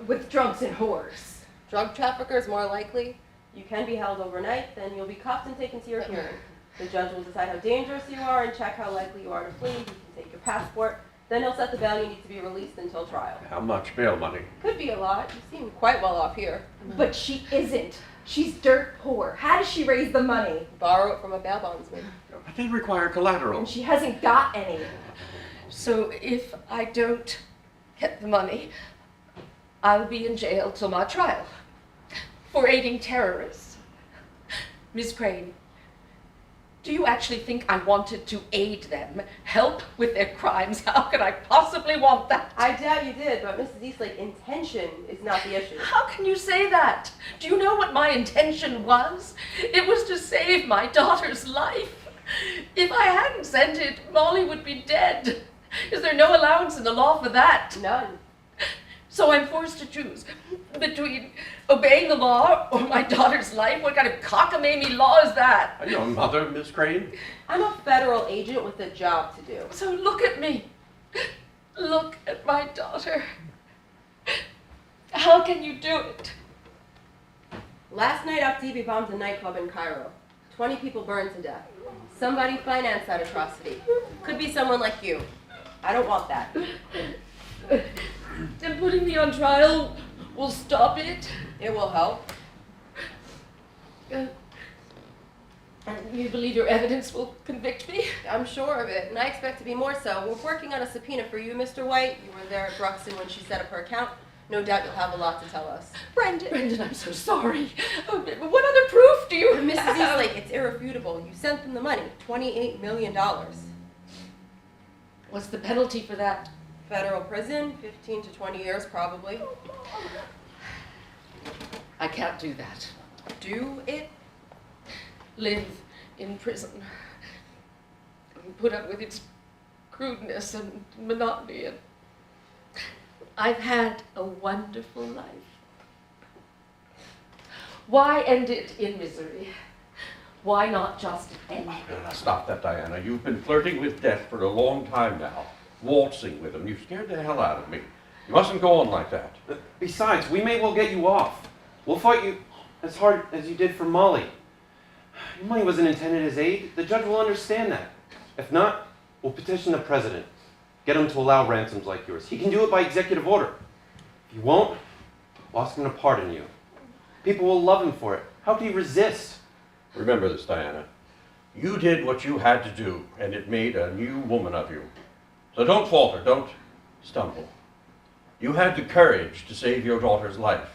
With drunks and whores. Drug traffickers, more likely. You can be held overnight, then you'll be cuffed and taken to your hearing. The judge will decide how dangerous you are and check how likely you are to flee. He can take your passport. Then he'll set the bail you need to be released until trial. How much bail money? Could be a lot. You seem quite well off here. But she isn't. She's dirt poor. How does she raise the money? Borrow it from a bail bondsman. But they require collateral. And she hasn't got any. So if I don't get the money, I'll be in jail till my trial for aiding terrorists. Miss Crane, do you actually think I wanted to aid them, help with their crimes? How could I possibly want that? I doubt you did, but Mrs. Eastlake, intention is not the issue. How can you say that? Do you know what my intention was? It was to save my daughter's life. If I hadn't sent it, Molly would be dead. Is there no allowance in the law for that? None. So I'm forced to choose between obeying the law or my daughter's life. What kind of cockamamie law is that? Are you a mother, Miss Crane? I'm a federal agent with a job to do. So look at me. Look at my daughter. How can you do it? Last night, Aktibi bombed a nightclub in Cairo. 20 people burned to death. Somebody financed that atrocity. Could be someone like you. I don't want that. Then putting me on trial will stop it? It will help. And you believe your evidence will convict me? I'm sure of it, and I expect to be more so. We're working on a subpoena for you, Mr. White. You were there at Brookston when she set up her account. No doubt you'll have a lot to tell us. Brendon, I'm so sorry. What other proof do you Mrs. have? Eastlake, it's irrefutable. You sent them the money, $28 million. What's the penalty for that? Federal prison, 15 to 20 years probably. I can't do that. Do it? Live in prison. And put up with its crudeness and monotony. And I've had a wonderful life. Why end it in misery? Why not just end it? Stop that, Diana. You've been flirting with death for a long time now. Waltzing with him. You've scared the hell out of me. You mustn't go on like that. Besides, we may well get you off. We'll fight you as hard as you did for Molly. Your money wasn't intended as aid. The judge will understand that. If not, we'll petition the president. Get him to allow ransoms like yours. He can do it by executive order. If you won't, we'll ask him to pardon you. People will love him for it. How could he resist? Remember this, Diana. You did what you had to do, and it made a new woman of you. So don't falter, don't stumble. You had the courage to save your daughter's life.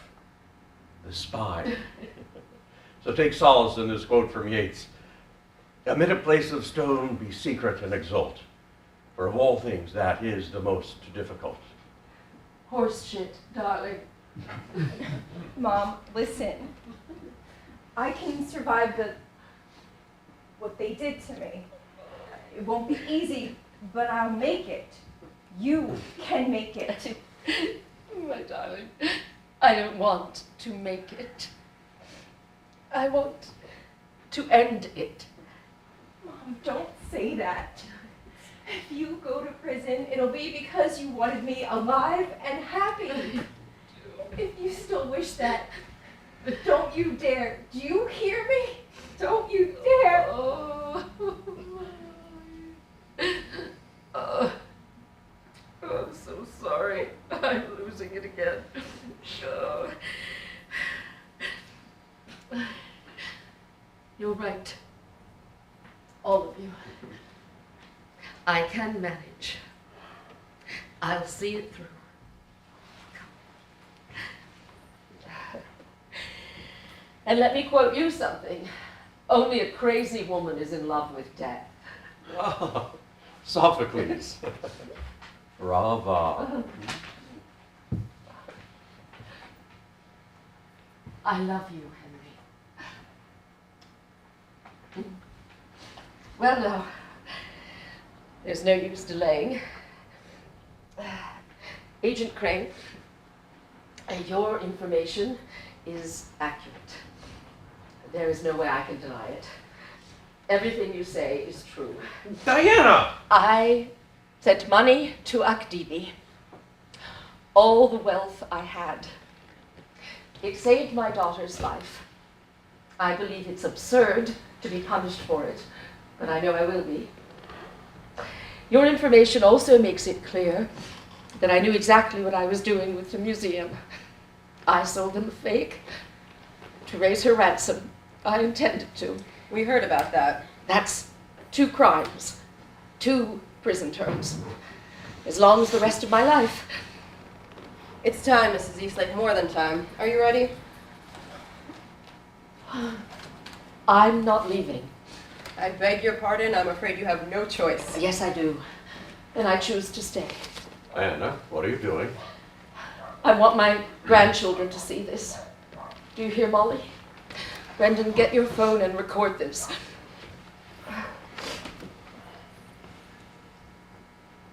The spy. So take solace in this quote from Yeats. Amid a place of stone, be secret and exult. For of all things, that is the most difficult. Horse shit, darling. Mom, listen. I can survive what they did to me. It won't be easy, but I'll make it. You can make it. My darling, I don't want to make it. I want to end it. Mom, don't say that. If you go to prison, it'll be because you wanted me alive and happy. If you still wish that, don't you dare. Do you hear me? Don't you dare. Oh. I'm so sorry. I'm losing it again. Oh. You're right. All of you. I can manage. I'll see it through. And let me quote you something. Only a crazy woman is in love with death. Ah, Sophocles. Brava. I love you, Henry. Well, now, there's no use delaying. Agent Crane, your information is accurate. There is no way I can deny it. Everything you say is true. Diana! I sent money to Akdibi. All the wealth I had. It saved my daughter's life. I believe it's absurd to be punished for it, but I know I will be. Your information also makes it clear that I knew exactly what I was doing with the museum. I sold them a fake to raise her ransom. I intended to. We heard about that. That's 2 crimes, 2 prison terms, as long as the rest of my life. It's time, Mrs. Eastlake, more than time. Are you ready? I'm not leaving. I beg your pardon, I'm afraid you have no choice. Yes, I do. And I choose to stay. Diana, what are you doing? I want my grandchildren to see this. Do you hear, Molly? Brendon, get your phone and record this.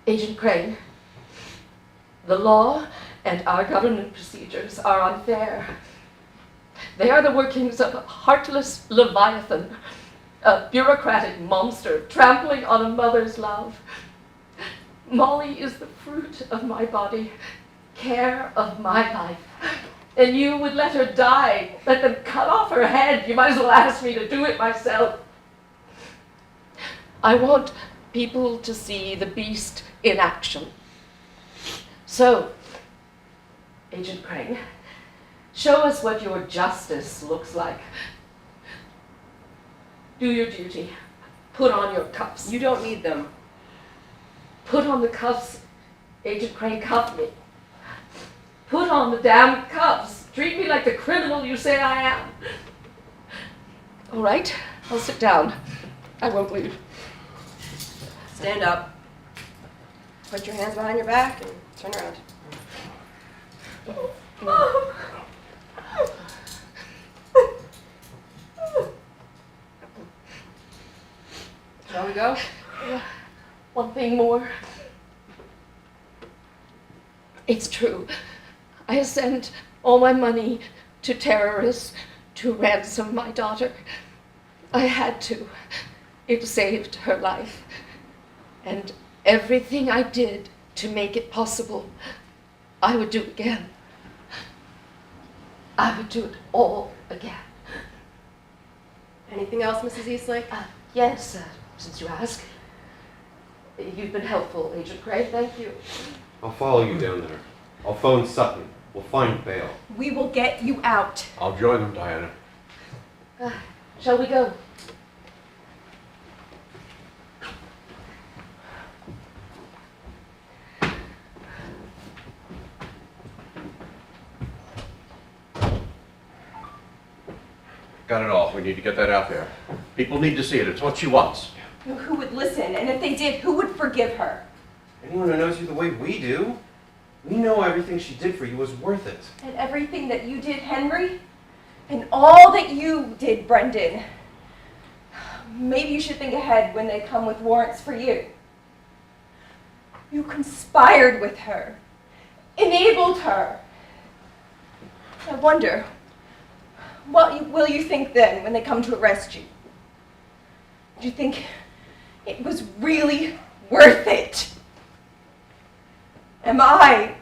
Agent Crane, the law and our government procedures are unfair. They are the workings of a heartless leviathan, a bureaucratic monster trampling on a mother's love. Molly is the fruit of my body, care of my life. And you would let her die, let them cut off her head. You might as well ask me to do it myself. I want people to see the beast in action. So, Agent Crane, show us what your justice looks like. Do your duty. Put on your cuffs. You don't need them. Put on the cuffs. Agent Crane, cuff me. Put on the damn cuffs. Treat me like the criminal you say I am. All right, I'll sit down. I won't leave. Stand up. Put your hands behind your back and turn around. Shall we go? One thing more. It's true. I sent all my money to terrorists to ransom my daughter. I had to. It saved her life. And everything I did to make it possible, I would do again. I would do it all again. Anything else, Mrs. Eastlake? Yes, since you ask. You've been helpful, Agent Crane. Thank you. I'll follow you down there. I'll phone Sutton. We'll find bail. We will get you out. I'll join them, Diana. Shall we go? Got it all. We need to get that out there. People need to see it. It's what she wants. Who would listen? And if they did, who would forgive her? Anyone who knows you the way we do, we know everything she did for you was worth it. And everything that you did, Henry? And all that you did, Brendon? Maybe you should think ahead when they come with warrants for you. You conspired with her, enabled her. I wonder, what will you think then when they come to arrest you? Do you think it was really worth it? Am I